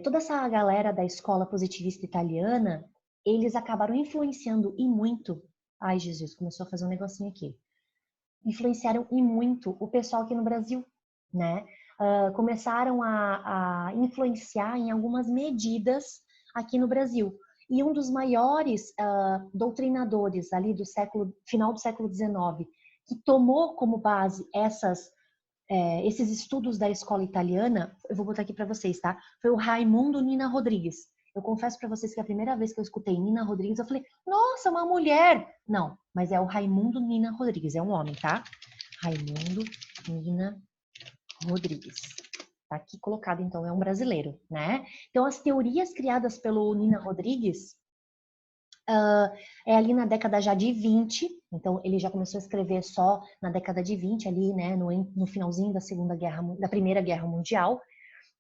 Toda essa galera da escola positivista italiana, eles acabaram influenciando e muito. Ai, Jesus, começou a fazer um negocinho aqui. influenciaram e muito o pessoal aqui no Brasil, né? Começaram a influenciar em algumas medidas aqui no Brasil. E um dos maiores doutrinadores ali do final do século XIX, que tomou como base esses estudos da escola italiana, eu vou botar aqui para vocês, tá? Foi o Raimundo Nina Rodrigues. Eu confesso para vocês que a primeira vez que eu escutei Nina Rodrigues, eu falei, nossa, uma mulher! Não, mas é o Raimundo Nina Rodrigues, é um homem, tá? Raimundo Nina Rodrigues. Tá aqui colocado, então, é um brasileiro, né? Então, as teorias criadas pelo Nina Rodrigues é ali na década já de 20, então ele já começou a escrever só na década de 20, ali, né, no finalzinho da Primeira Guerra Mundial,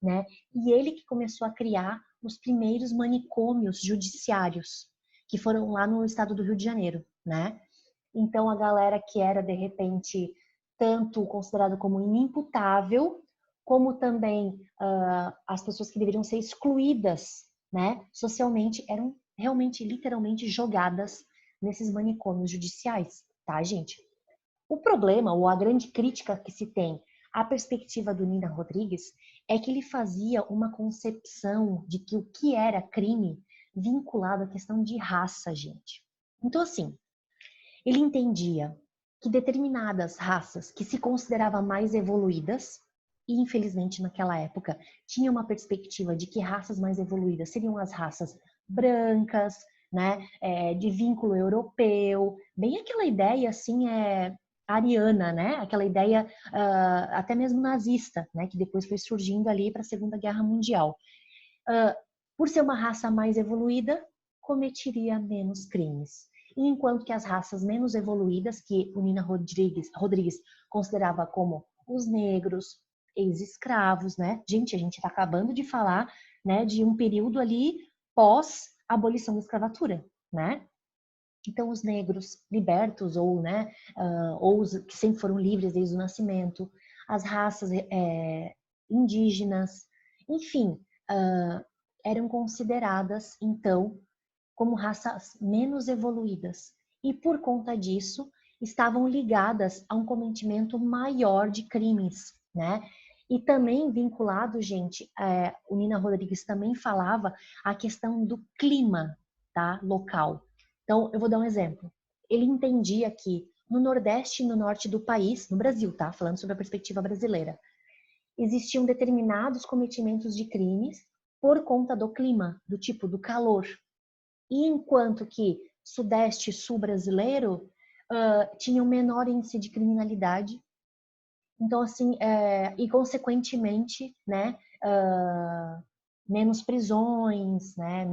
né? E ele que começou a criar os primeiros manicômios judiciários, que foram lá no estado do Rio de Janeiro, né? Então a galera que era, de repente, tanto considerada como inimputável, como também as pessoas que deveriam ser excluídas, né, socialmente, eram realmente, literalmente jogadas nesses manicômios judiciais, tá, gente? O problema, ou a grande crítica que se tem à perspectiva do Nina Rodrigues, é que ele fazia uma concepção de que o que era crime vinculado à questão de raça, gente. Então, assim, ele entendia que determinadas raças que se consideravam mais evoluídas, e infelizmente naquela época tinha uma perspectiva de que raças mais evoluídas seriam as raças brancas, né, de vínculo europeu, bem aquela ideia assim ariana, né, aquela ideia até mesmo nazista, né, que depois foi surgindo ali para a Segunda Guerra Mundial. Por ser uma raça mais evoluída, cometeria menos crimes. E enquanto que as raças menos evoluídas, que o Nina Rodrigues considerava como os negros, ex-escravos, né? Gente, a gente está acabando de falar, né, de um período ali pós-abolição da escravatura, né? Então, os negros libertos, ou, né, ou os que sempre foram livres desde o nascimento, as raças indígenas, enfim, eram consideradas, então, como raças menos evoluídas. E, por conta disso, estavam ligadas a um cometimento maior de crimes, né? E também vinculado, gente, o Nina Rodrigues também falava a questão do clima, tá, local. Então, eu vou dar um exemplo. Ele entendia que no Nordeste e no Norte do país, no Brasil, tá? Falando sobre a perspectiva brasileira, existiam determinados cometimentos de crimes por conta do clima, do tipo do calor. E enquanto que Sudeste e Sul brasileiro tinham menor índice de criminalidade, então assim, e consequentemente, né, menos prisões, né,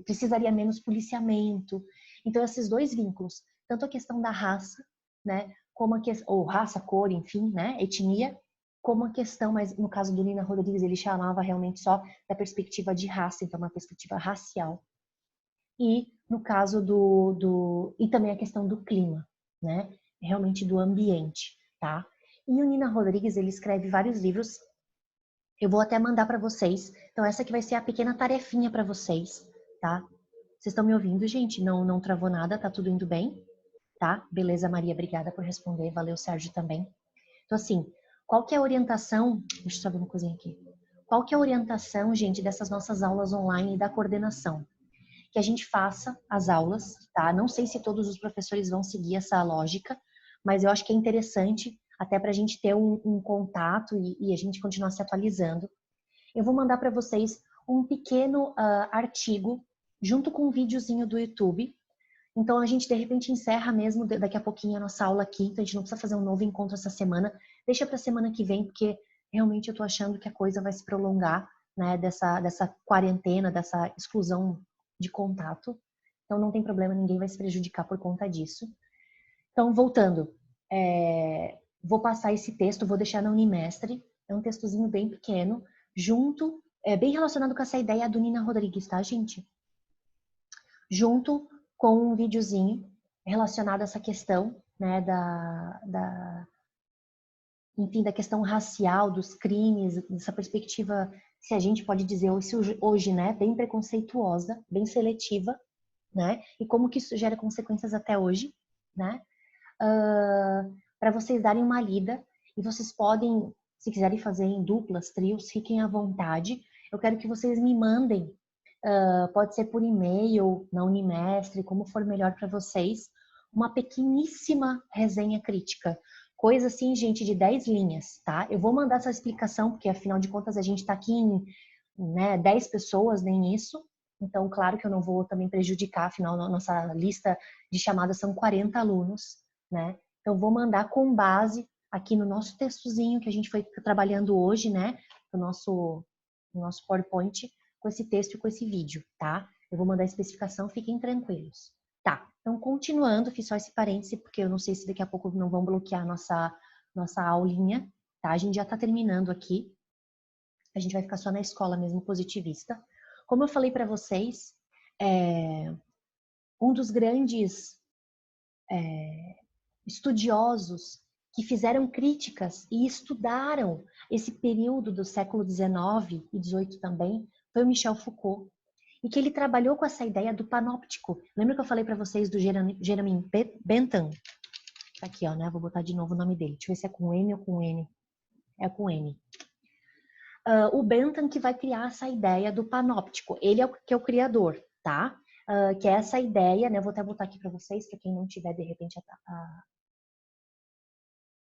precisaria menos policiamento. Então esses dois vínculos, tanto a questão da raça, né, como ou raça, cor, enfim, né, etnia, como a questão, mas no caso do Nina Rodrigues ele chamava realmente só da perspectiva de raça, então uma perspectiva racial. E no caso e também a questão do clima, né, realmente do ambiente, tá? E o Nina Rodrigues, ele escreve vários livros. Eu vou até mandar para vocês. Então, essa aqui vai ser a pequena tarefinha para vocês, tá? Vocês estão me ouvindo, gente? Não travou nada, tá tudo indo bem? Tá? Beleza, Maria, obrigada por responder. Valeu, Sérgio, também. Então, assim, qual que é a orientação... Deixa eu só ver uma coisinha aqui. Qual que é a orientação, gente, dessas nossas aulas online e da coordenação? Que a gente faça as aulas, tá? Não sei se todos os professores vão seguir essa lógica, mas eu acho que é interessante até para a gente ter um contato e a gente continuar se atualizando. Eu vou mandar para vocês um pequeno artigo junto com um videozinho do YouTube. Então a gente de repente encerra mesmo daqui a pouquinho a nossa aula aqui, então a gente não precisa fazer um novo encontro essa semana. Deixa para a semana que vem, porque realmente eu tô achando que a coisa vai se prolongar, né, dessa quarentena, dessa exclusão de contato. Então não tem problema, ninguém vai se prejudicar por conta disso. Então, voltando, vou passar esse texto, vou deixar na Unimestre, é um textozinho bem pequeno, junto, bem relacionado com essa ideia do Nina Rodrigues, tá, gente? Junto com um videozinho relacionado a essa questão, né, enfim, da questão racial, dos crimes, dessa perspectiva, se a gente pode dizer hoje, né, bem preconceituosa, bem seletiva, né, e como que isso gera consequências até hoje, né? para vocês darem uma lida. E vocês podem, se quiserem fazer em duplas, trios, fiquem à vontade. Eu quero que vocês me mandem, pode ser por e-mail, na Unimestre, como for melhor para vocês, uma pequeníssima resenha crítica. Coisa assim, gente, de 10 linhas, tá? Eu vou mandar essa explicação, porque afinal de contas a gente está aqui em 10 pessoas, nem isso. Então, claro que eu não vou também prejudicar, afinal, nossa lista de chamadas são 40 alunos, né? Então, vou mandar com base aqui no nosso textozinho que a gente foi trabalhando hoje, né? No nosso PowerPoint, com esse texto e com esse vídeo, tá? Eu vou mandar a especificação, fiquem tranquilos. Tá, então continuando, fiz só esse parêntese, porque eu não sei se daqui a pouco não vão bloquear nossa aulinha, tá? A gente já tá terminando aqui. A gente vai ficar só na escola mesmo, positivista. Como eu falei para vocês, um dos grandes estudiosos que fizeram críticas e estudaram esse período do século XIX e XVIII também, foi o Michel Foucault. E que ele trabalhou com essa ideia do panóptico. Lembra que eu falei para vocês do Jeremy Bentham? Tá aqui, ó, né? Vou botar de novo o nome dele. Deixa eu ver se é com M ou com N. É com N. O Bentham que vai criar essa ideia do panóptico. Ele é que é o criador, tá? Que é essa ideia, né? Vou até botar aqui para vocês, para quem não tiver, de repente,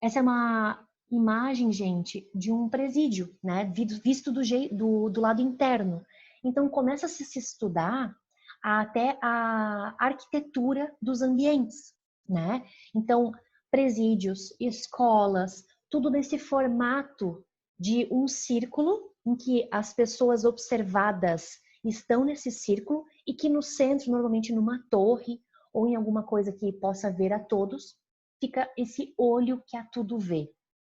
essa é uma imagem, gente, de um presídio, né? Visto do lado interno. Então, começa a se estudar até a arquitetura dos ambientes, né? Então, presídios, escolas, tudo nesse formato de um círculo em que as pessoas observadas estão nesse círculo e que no centro, normalmente numa torre ou em alguma coisa que possa ver a todos, fica esse olho que a tudo vê,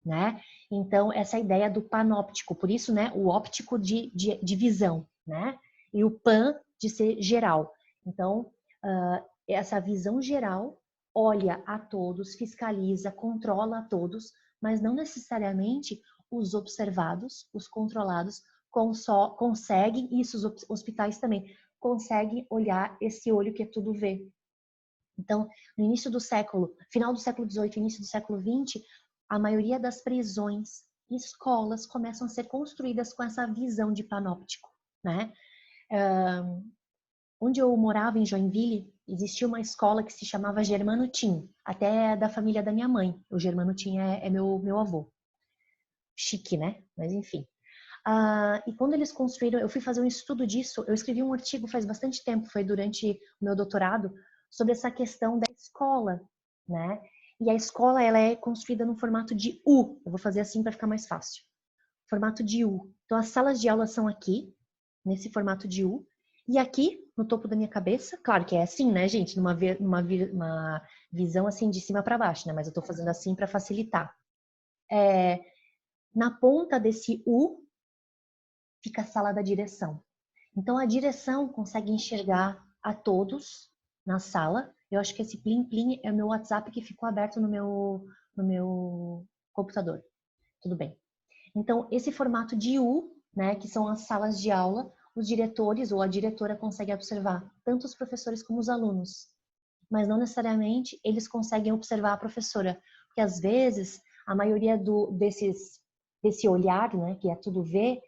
né? Então, essa ideia do panóptico, por isso, né, o óptico de visão, né? E o pan de ser geral. Então, essa visão geral olha a todos, fiscaliza, controla a todos, mas não necessariamente os observados, os controlados, conseguem, isso os hospitais também, conseguem olhar esse olho que tudo vê. Então, no início do século, final do século XVIII, início do século XX, a maioria das prisões e escolas começam a ser construídas com essa visão de panóptico, né? Onde eu morava, em Joinville, existia uma escola que se chamava Germano Tim, até da família da minha mãe. O Germano Tim é meu avô. Chique, né? Mas enfim. E quando eles construíram, eu fui fazer um estudo disso, eu escrevi um artigo faz bastante tempo, foi durante o meu doutorado, sobre essa questão da escola, né? E a escola, ela é construída no formato de U. Eu vou fazer assim para ficar mais fácil. Formato de U. Então, as salas de aula são aqui, nesse formato de U. E aqui, no topo da minha cabeça, claro que é assim, né, gente? Numa visão assim de cima para baixo, né? Mas eu tô fazendo assim para facilitar. Na ponta desse U, fica a sala da direção. Então, a direção consegue enxergar a todos na sala. Eu acho que esse plim-plim é o meu WhatsApp que ficou aberto no meu computador. Tudo bem. Então, esse formato de U, né, que são as salas de aula, os diretores ou a diretora conseguem observar tanto os professores como os alunos. Mas não necessariamente eles conseguem observar a professora. Porque, às vezes, a maioria desse olhar, né, que é tudo ver,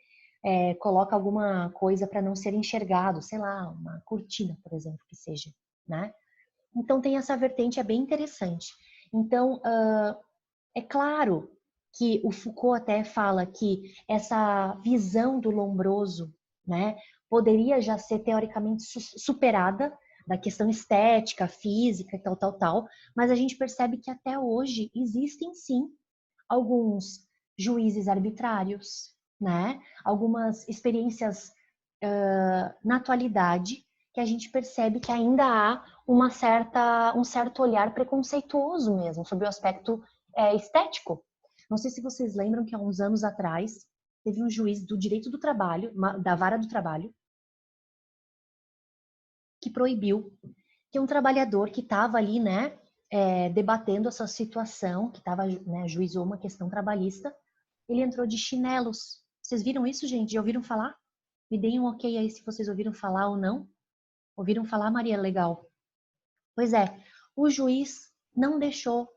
coloca alguma coisa para não ser enxergado, sei lá, uma cortina, por exemplo, que seja, né? Então tem essa vertente, é bem interessante. Então, é claro que o Foucault até fala que essa visão do lombroso, né, poderia já ser teoricamente superada da questão estética, física e tal, mas a gente percebe que até hoje existem sim alguns juízes arbitrários, né? Algumas experiências na atualidade que a gente percebe que ainda há um certo olhar preconceituoso mesmo sobre o aspecto estético. Não sei se vocês lembram que há uns anos atrás teve um juiz do direito do trabalho, da vara do trabalho, que proibiu que um trabalhador que estava ali, né, debatendo essa situação, que estava, né, juizou uma questão trabalhista, ele entrou de chinelos. Vocês viram isso, gente? Já ouviram falar? Me deem um ok aí se vocês ouviram falar ou não. Ouviram falar, Maria? Legal. Pois é, o juiz não deixou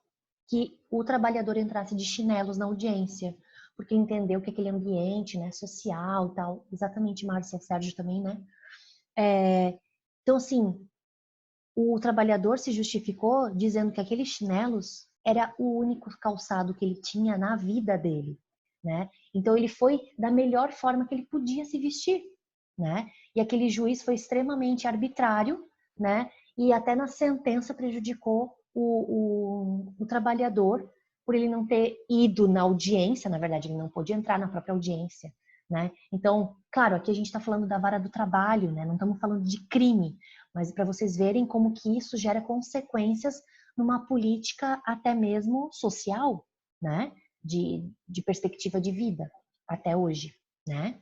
que o trabalhador entrasse de chinelos na audiência, porque entendeu que aquele ambiente, né, social e tal, exatamente, Márcia, Sérgio também, né? Então, assim, o trabalhador se justificou dizendo que aqueles chinelos era o único calçado que ele tinha na vida dele, né? Então ele foi da melhor forma que ele podia se vestir, né? E aquele juiz foi extremamente arbitrário, né? E até na sentença prejudicou o trabalhador por ele não ter ido na audiência, na verdade ele não pôde entrar na própria audiência, né? Então, claro, aqui a gente está falando da vara do trabalho, né? Não estamos falando de crime, mas para vocês verem como que isso gera consequências numa política até mesmo social, né? De perspectiva de vida até hoje, né?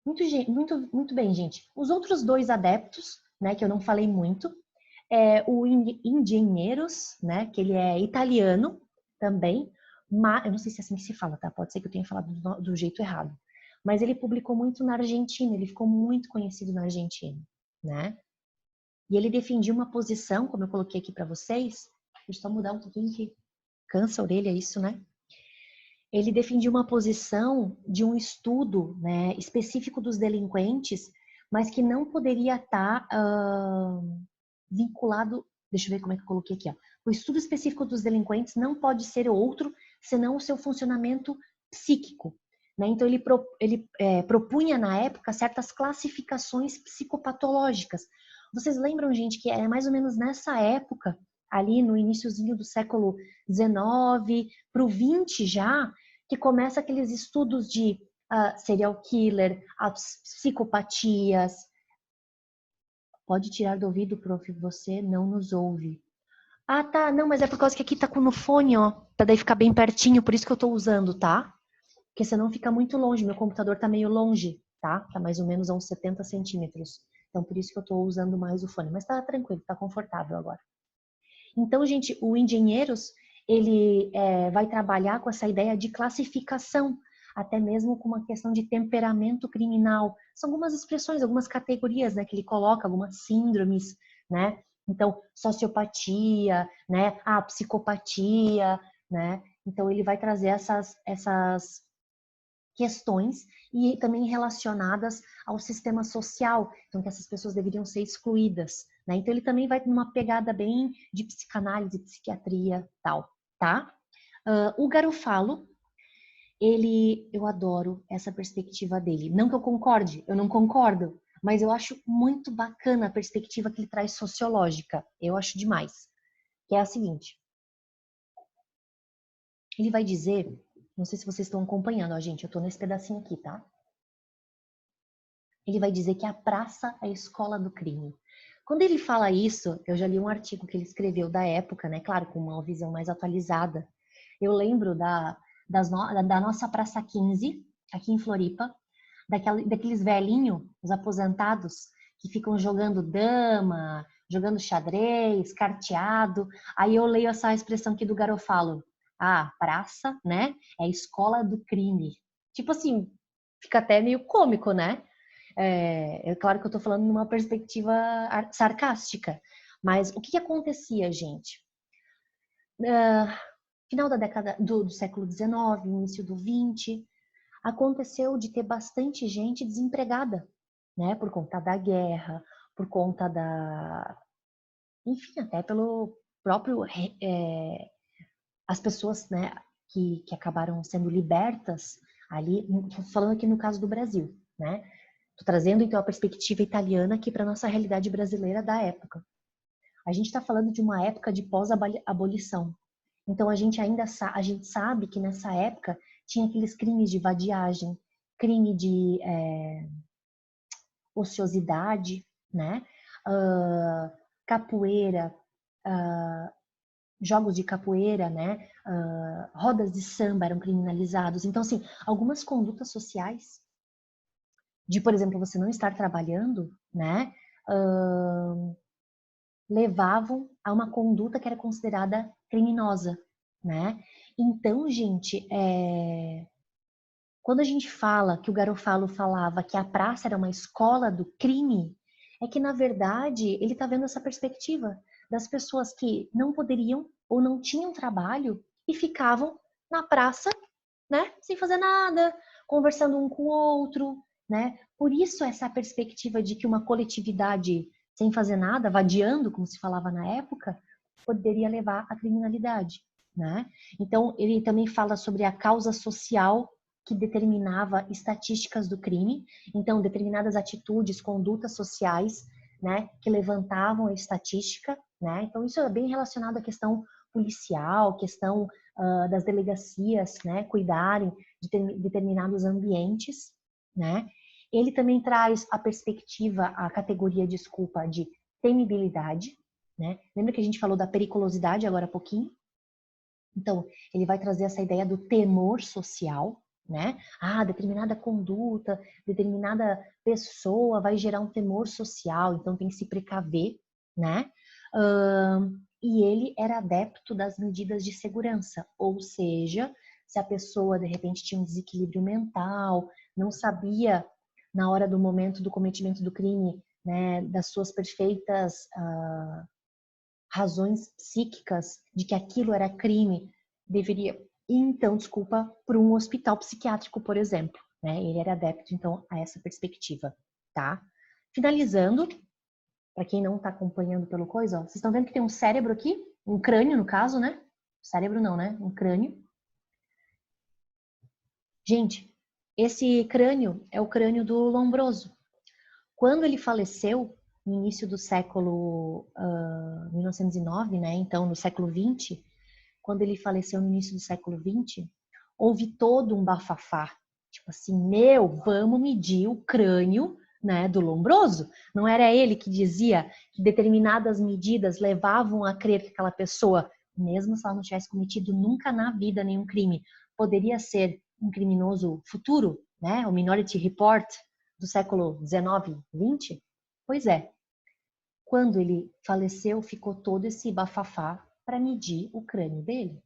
Muito bem, gente. Os outros dois adeptos, né, que eu não falei muito, é o Engenheiros, né, que ele é italiano também, mas eu não sei se é assim que se fala, tá? Pode ser que eu tenha falado do jeito errado. Mas ele publicou muito na Argentina, ele ficou muito conhecido na Argentina, né? E ele defendia uma posição, como eu coloquei aqui para vocês, deixa eu só mudar um pouquinho que cansa a orelha isso, né? Ele defendia uma posição de um estudo, né, específico dos delinquentes, mas que não poderia estar vinculado. Deixa eu ver como é que eu coloquei aqui. Ó. O estudo específico dos delinquentes não pode ser outro senão o seu funcionamento psíquico. Né? Então, ele propunha na época certas classificações psicopatológicas. Vocês lembram, gente, que é mais ou menos nessa época, ali no iniciozinho do século XIX para o XX já, que começa aqueles estudos de serial killer, as psicopatias. Pode tirar do ouvido, prof, você não nos ouve. Ah, tá, não, mas é por causa que aqui tá com no fone, ó, pra daí ficar bem pertinho, por isso que eu tô usando, tá? Porque senão fica muito longe, meu computador tá meio longe, tá? Tá mais ou menos a uns 70 centímetros. Então, por isso que eu tô usando mais o fone. Mas tá tranquilo, tá confortável agora. Então, gente, o Engenheiros, ele vai trabalhar com essa ideia de classificação, até mesmo com uma questão de temperamento criminal. São algumas expressões, algumas categorias, né, que ele coloca, algumas síndromes, né? Então, sociopatia, né? A psicopatia, né? Então, ele vai trazer essas questões e também relacionadas ao sistema social, então que essas pessoas deveriam ser excluídas, né? Então ele também vai numa pegada bem de psicanálise, psiquiatria, tal, tá? O Garofalo, eu adoro essa perspectiva dele. Não que eu concorde, eu não concordo, mas eu acho muito bacana a perspectiva que ele traz sociológica. Eu acho demais. Que é a seguinte: ele vai dizer, não sei se vocês estão acompanhando, ó, gente, eu tô nesse pedacinho aqui, tá? Ele vai dizer que a praça é a escola do crime. Quando ele fala isso, eu já li um artigo que ele escreveu da época, né? Claro, com uma visão mais atualizada. Eu lembro da nossa Praça 15, aqui em Floripa, daqueles velhinhos, os aposentados, que ficam jogando dama, jogando xadrez, carteado. Aí eu leio essa expressão aqui do Garofalo. Ah, praça, né? É a escola do crime. Tipo assim, fica até meio cômico, né? É claro que eu estou falando numa perspectiva sarcástica, mas o que acontecia, gente? Final da década do século XIX, início do XX, aconteceu de ter bastante gente desempregada, né? Por conta da guerra, por conta enfim, até pelo próprio as pessoas, né, que acabaram sendo libertas ali, falando aqui no caso do Brasil, né? Estou trazendo então a perspectiva italiana aqui para nossa realidade brasileira da época. A gente está falando de uma época de pós-abolição. Então a gente a gente sabe que nessa época tinha aqueles crimes de vadiagem, crime de ociosidade, né? Capoeira, jogos de capoeira, né? Rodas de samba eram criminalizados. Então, assim, algumas condutas sociais de, por exemplo, você não estar trabalhando, né? Levavam a uma conduta que era considerada criminosa, né? Então, gente, quando a gente fala que o Garofalo falava que a praça era uma escola do crime, é que, na verdade, ele está vendo essa perspectiva das pessoas que não poderiam ou não tinham trabalho e ficavam na praça, né, sem fazer nada, conversando um com o outro, né? Por isso essa perspectiva de que uma coletividade sem fazer nada, vadiando, como se falava na época, poderia levar à criminalidade, né? Então, ele também fala sobre a causa social que determinava estatísticas do crime, então determinadas atitudes, condutas sociais, né, que levantavam a estatística, né? Então isso é bem relacionado à questão policial, questão das delegacias, né, cuidarem de determinados ambientes, né? Ele também traz a perspectiva, a categoria, desculpa, de temibilidade, né? Lembra que a gente falou da periculosidade agora há pouquinho? Então, ele vai trazer essa ideia do temor social, né? Ah, determinada conduta, determinada pessoa vai gerar um temor social, então tem que se precaver, né? E ele era adepto das medidas de segurança, ou seja, se a pessoa de repente tinha um desequilíbrio mental, não sabia na hora do momento do cometimento do crime, né, das suas perfeitas razões psíquicas de que aquilo era crime, deveria ir, então, desculpa, para um hospital psiquiátrico, por exemplo, né? Ele era adepto, então, a essa perspectiva, tá? Finalizando, para quem não está acompanhando pelo coisa, ó, vocês estão vendo que tem um cérebro aqui, um crânio no caso, né? Cérebro não, né? Um crânio. Gente, esse crânio é o crânio do Lombroso. Quando ele faleceu, no início do século 1909, né? Então, no século 20, quando ele faleceu no início do século 20, houve todo um bafafá. Tipo assim, vamos medir o crânio, né, do Lombroso. Não era ele que dizia que determinadas medidas levavam a crer que aquela pessoa, mesmo se ela não tivesse cometido nunca na vida nenhum crime, poderia ser um criminoso futuro, né? O Minority Report do século 19, 20? Pois é. Quando ele faleceu, ficou todo esse bafafá para medir o crânio dele.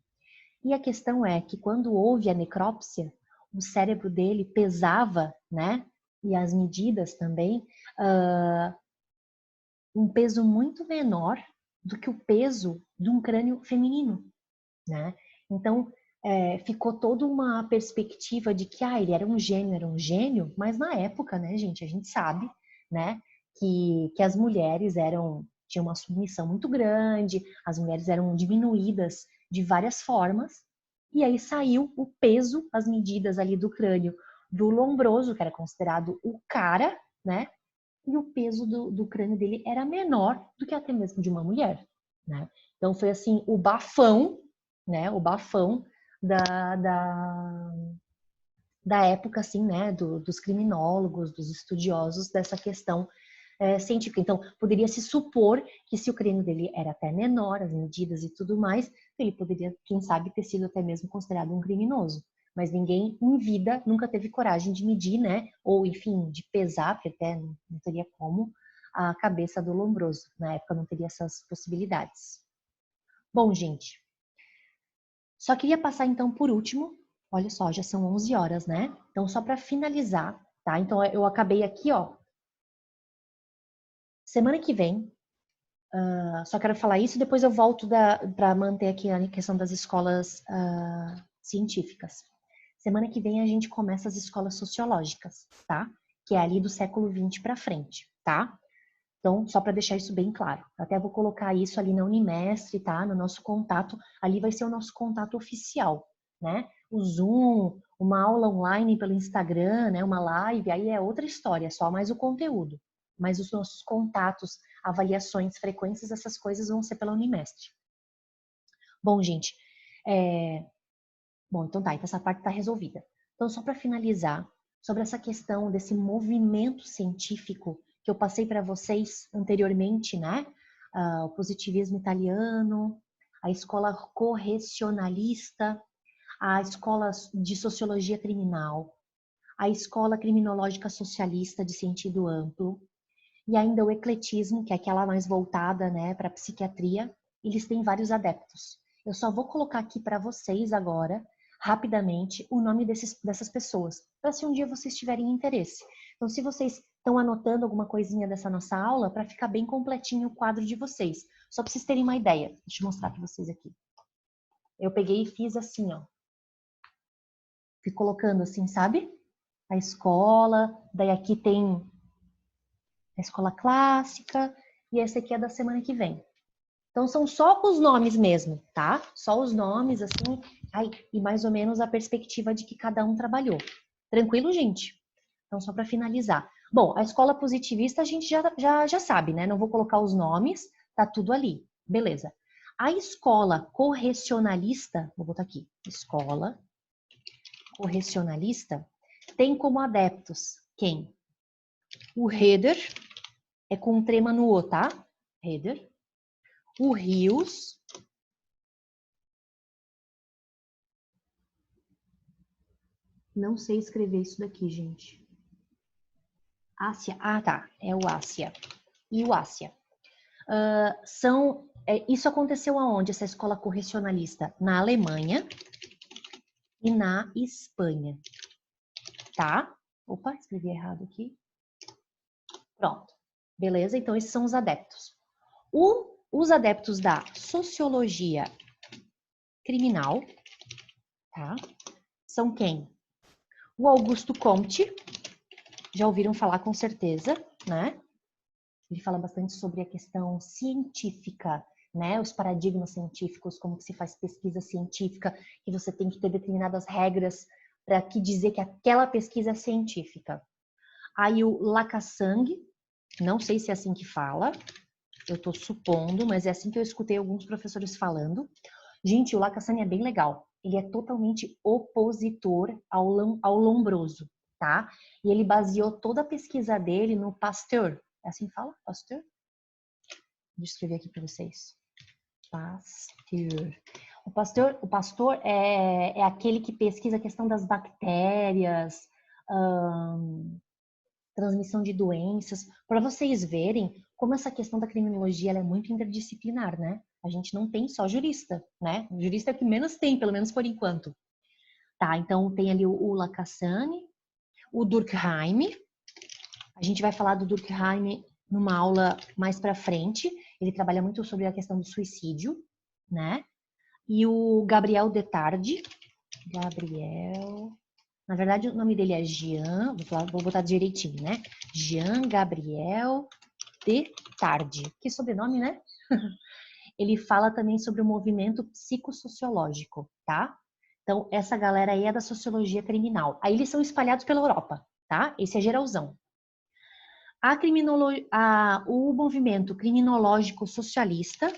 E a questão é que quando houve a necrópsia, o cérebro dele pesava, né? E as medidas também, um peso muito menor do que o peso de um crânio feminino, né? Então, ficou toda uma perspectiva de que ele era um gênio, mas na época, né, gente, a gente sabe, né, que as mulheres tinham uma submissão muito grande, as mulheres eram diminuídas de várias formas, e aí saiu o peso, as medidas ali do crânio do Lombroso, que era considerado o cara, né, e o peso do crânio dele era menor do que até mesmo de uma mulher, né? Então foi assim, o bafão, né, o bafão da, da, da época, assim, né, dos criminólogos, dos estudiosos dessa questão científica. Então, poderia se supor que se o crânio dele era até menor, as medidas e tudo mais, ele poderia, quem sabe, ter sido até mesmo considerado um criminoso. Mas ninguém em vida nunca teve coragem de medir, né? Ou, enfim, de pesar, porque até não teria como, a cabeça do Lombroso. Na época não teria essas possibilidades. Bom, gente, só queria passar então por último, olha só, já são 11 horas, né? Então, só para finalizar, tá? Então, eu acabei aqui, ó. Semana que vem, só quero falar isso, depois eu volto para manter aqui a questão das escolas científicas. Semana que vem a gente começa as escolas sociológicas, tá? Que é ali do século XX para frente, tá? Então, só para deixar isso bem claro. Até vou colocar isso ali na Unimestre, tá? No nosso contato. Ali vai ser o nosso contato oficial, né? O Zoom, uma aula online pelo Instagram, né? Uma live, aí é outra história, só mais o conteúdo. Mas os nossos contatos, avaliações, frequências, essas coisas vão ser pela Unimestre. Bom, gente, bom, então tá, então essa parte está resolvida. Então, só para finalizar, sobre essa questão desse movimento científico que eu passei para vocês anteriormente, né? O positivismo italiano, a escola correcionalista, a escola de sociologia criminal, a escola criminológica socialista de sentido amplo, e ainda o ecletismo, que é aquela mais voltada, né, para a psiquiatria. Eles têm vários adeptos. Eu só vou colocar aqui para vocês agora, rapidamente, o nome dessas pessoas, para se um dia vocês tiverem interesse. Então, se vocês estão anotando alguma coisinha dessa nossa aula, para ficar bem completinho o quadro de vocês. Só para vocês terem uma ideia. Deixa eu mostrar para vocês aqui. Eu peguei e fiz assim, ó. Fui colocando assim, sabe? A escola, daí aqui tem a escola clássica e esse aqui é da semana que vem. Então são só os nomes mesmo, tá? Só os nomes, assim, e mais ou menos a perspectiva de que cada um trabalhou. Tranquilo, gente? Então, só para finalizar. Bom, a escola positivista a gente já sabe, né? Não vou colocar os nomes, tá tudo ali. Beleza. A escola correcionalista, vou botar aqui, escola correcionalista, tem como adeptos quem? O Heder, é com um trema no O, tá? Heder. O Rios. Não sei escrever isso daqui, gente. Ásia. Ah, tá. É o Ásia. E o Ásia. Isso aconteceu aonde, essa escola correcionalista? Na Alemanha e na Espanha, tá? Opa, escrevi errado aqui. Pronto. Beleza? Então, esses são os adeptos. Os adeptos da sociologia criminal, tá? São quem? O Augusto Comte, já ouviram falar com certeza, né? Ele fala bastante sobre a questão científica, né? Os paradigmas científicos, como que se faz pesquisa científica, que você tem que ter determinadas regras para que dizer que aquela pesquisa é científica. Aí o Lacassagne, não sei se é assim que fala, eu estou supondo, mas é assim que eu escutei alguns professores falando. Gente, o Lacassagne é bem legal. Ele é totalmente opositor ao Lombroso, tá? E ele baseou toda a pesquisa dele no Pasteur. É assim que fala? Pasteur? Deixa eu escrever aqui para vocês. Pasteur. O pastor é aquele que pesquisa a questão das bactérias, transmissão de doenças, para vocês verem como essa questão da criminologia ela é muito interdisciplinar, né? A gente não tem só jurista, né? O jurista é o que menos tem, pelo menos por enquanto. Tá, então tem ali o Lacassagne, o Durkheim. A gente vai falar do Durkheim numa aula mais para frente. Ele trabalha muito sobre a questão do suicídio, né? E o Gabriel Detarde. Gabriel. Na verdade, o nome dele é Jean. Vou botar direitinho, né? Jean Gabriel Detarde. Que sobrenome, né? Ele fala também sobre o movimento psicossociológico, tá? Então, essa galera aí é da sociologia criminal. Aí eles são espalhados pela Europa, tá? Esse é geralzão. O movimento criminológico socialista,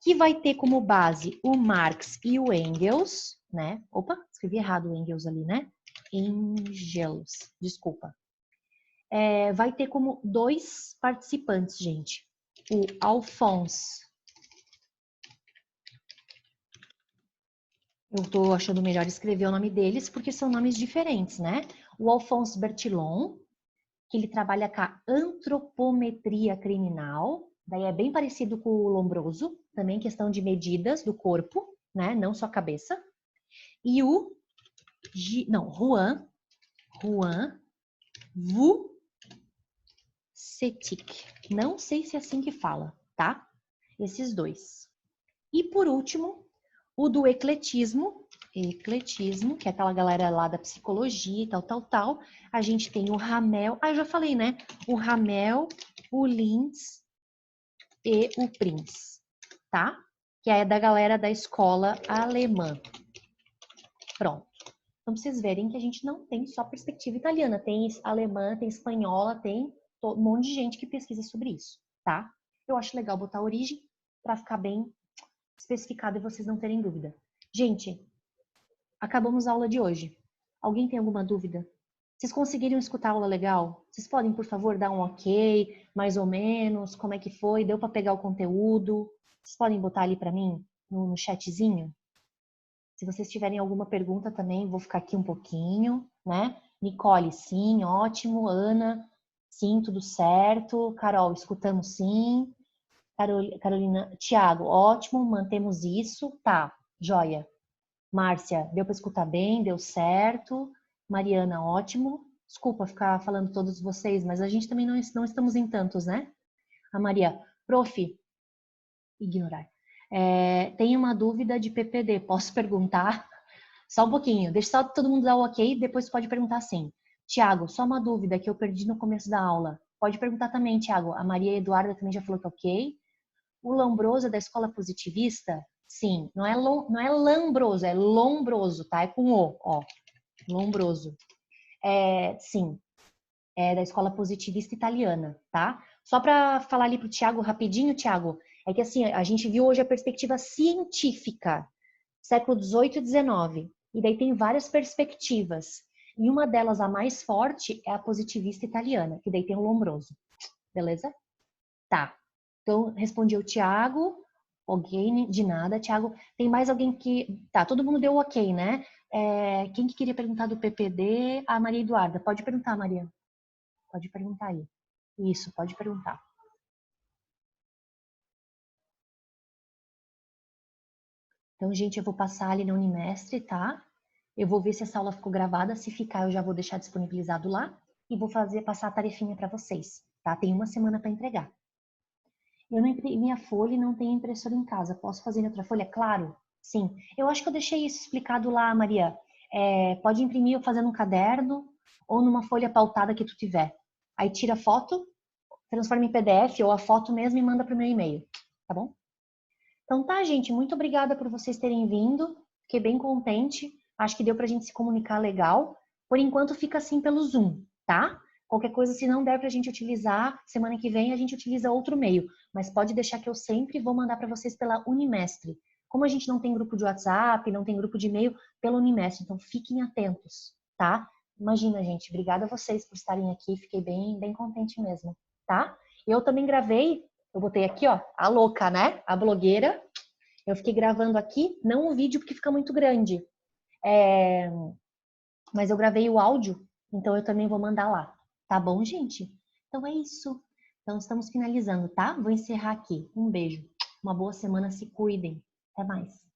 que vai ter como base o Marx e o Engels, né? Opa, escrevi errado o Engels ali, né? Engels, desculpa. Vai ter como dois participantes, gente. O Alphonse. Eu tô achando melhor escrever o nome deles porque são nomes diferentes, né? O Alphonse Bertillon, que ele trabalha com a antropometria criminal, daí é bem parecido com o Lombroso, também questão de medidas do corpo, né? Não só a cabeça. E o Juan Vucetich. Não sei se é assim que fala, tá? Esses dois. E por último, o do ecletismo, que é aquela galera lá da psicologia e tal. A gente tem o Ramel, eu já falei, né? O Ramel, o Linz e o Prinz, tá? Que é da galera da escola alemã. Pronto. Então, pra vocês verem que a gente não tem só perspectiva italiana, tem alemã, tem espanhola, tem um monte de gente que pesquisa sobre isso, tá? Eu acho legal botar a origem para ficar bem especificado e vocês não terem dúvida. Gente, acabamos a aula de hoje. Alguém tem alguma dúvida? Vocês conseguiram escutar a aula legal? Vocês podem, por favor, dar um ok, mais ou menos, como é que foi? Deu para pegar o conteúdo? Vocês podem botar ali para mim, no chatzinho? Se vocês tiverem alguma pergunta também, vou ficar aqui um pouquinho, né? Nicole, sim, ótimo. Ana, sim, tudo certo. Carol, escutamos sim. Carolina, Tiago, ótimo, mantemos isso. Tá, joia. Márcia, deu para escutar bem, deu certo. Mariana, ótimo. Desculpa ficar falando todos vocês, mas a gente também não estamos em tantos, né? A Maria, prof, ignorar. Tenho uma dúvida de PPD, posso perguntar? Só um pouquinho, deixa só todo mundo dar o ok, depois pode perguntar sim. Tiago, só uma dúvida que eu perdi no começo da aula. Pode perguntar também, Tiago. A Maria Eduarda também já falou que ok. O Lombroso é da escola positivista? Sim, não é Lambroso, é Lombroso, tá? É com O, ó. Lombroso. Sim, é da escola positivista italiana, tá? Só para falar ali pro Tiago rapidinho, Tiago, é que assim, a gente viu hoje a perspectiva científica, século XVIII e XIX, e daí tem várias perspectivas. E uma delas, a mais forte, é a positivista italiana, que daí tem o Lombroso. Beleza? Tá. Então, respondi o Tiago. Ok, de nada, Tiago. Tem mais alguém que... Tá, todo mundo deu ok, né? Quem que queria perguntar do PPD? A Maria Eduarda. Pode perguntar, Maria. Pode perguntar aí. Isso, pode perguntar. Então, gente, eu vou passar ali na Unimestre, tá? Eu vou ver se essa aula ficou gravada. Se ficar, eu já vou deixar disponibilizado lá. E vou passar a tarefinha para vocês, tá? Tem uma semana para entregar. Eu não imprimi a folha e não tenho impressora em casa. Posso fazer em outra folha? Claro, sim. Eu acho que eu deixei isso explicado lá, Maria. Pode imprimir fazendo um caderno ou numa folha pautada que tu tiver. Aí tira a foto, transforma em PDF ou a foto mesmo e manda para o meu e-mail, tá bom? Então tá, gente, muito obrigada por vocês terem vindo. Fiquei bem contente. Acho que deu pra gente se comunicar legal. Por enquanto fica assim pelo Zoom, tá? Qualquer coisa, se não der pra gente utilizar, semana que vem a gente utiliza outro meio. Mas pode deixar que eu sempre vou mandar para vocês pela Unimestre. Como a gente não tem grupo de WhatsApp, não tem grupo de e-mail, pela Unimestre. Então fiquem atentos, tá? Imagina, gente, obrigada a vocês por estarem aqui. Fiquei bem contente mesmo, tá? Eu também gravei. Eu botei aqui, ó, a louca, né? A blogueira. Eu fiquei gravando aqui, não o vídeo porque fica muito grande. Mas eu gravei o áudio, então eu também vou mandar lá. Tá bom, gente? Então é isso. Então estamos finalizando, tá? Vou encerrar aqui. Um beijo. Uma boa semana, se cuidem. Até mais.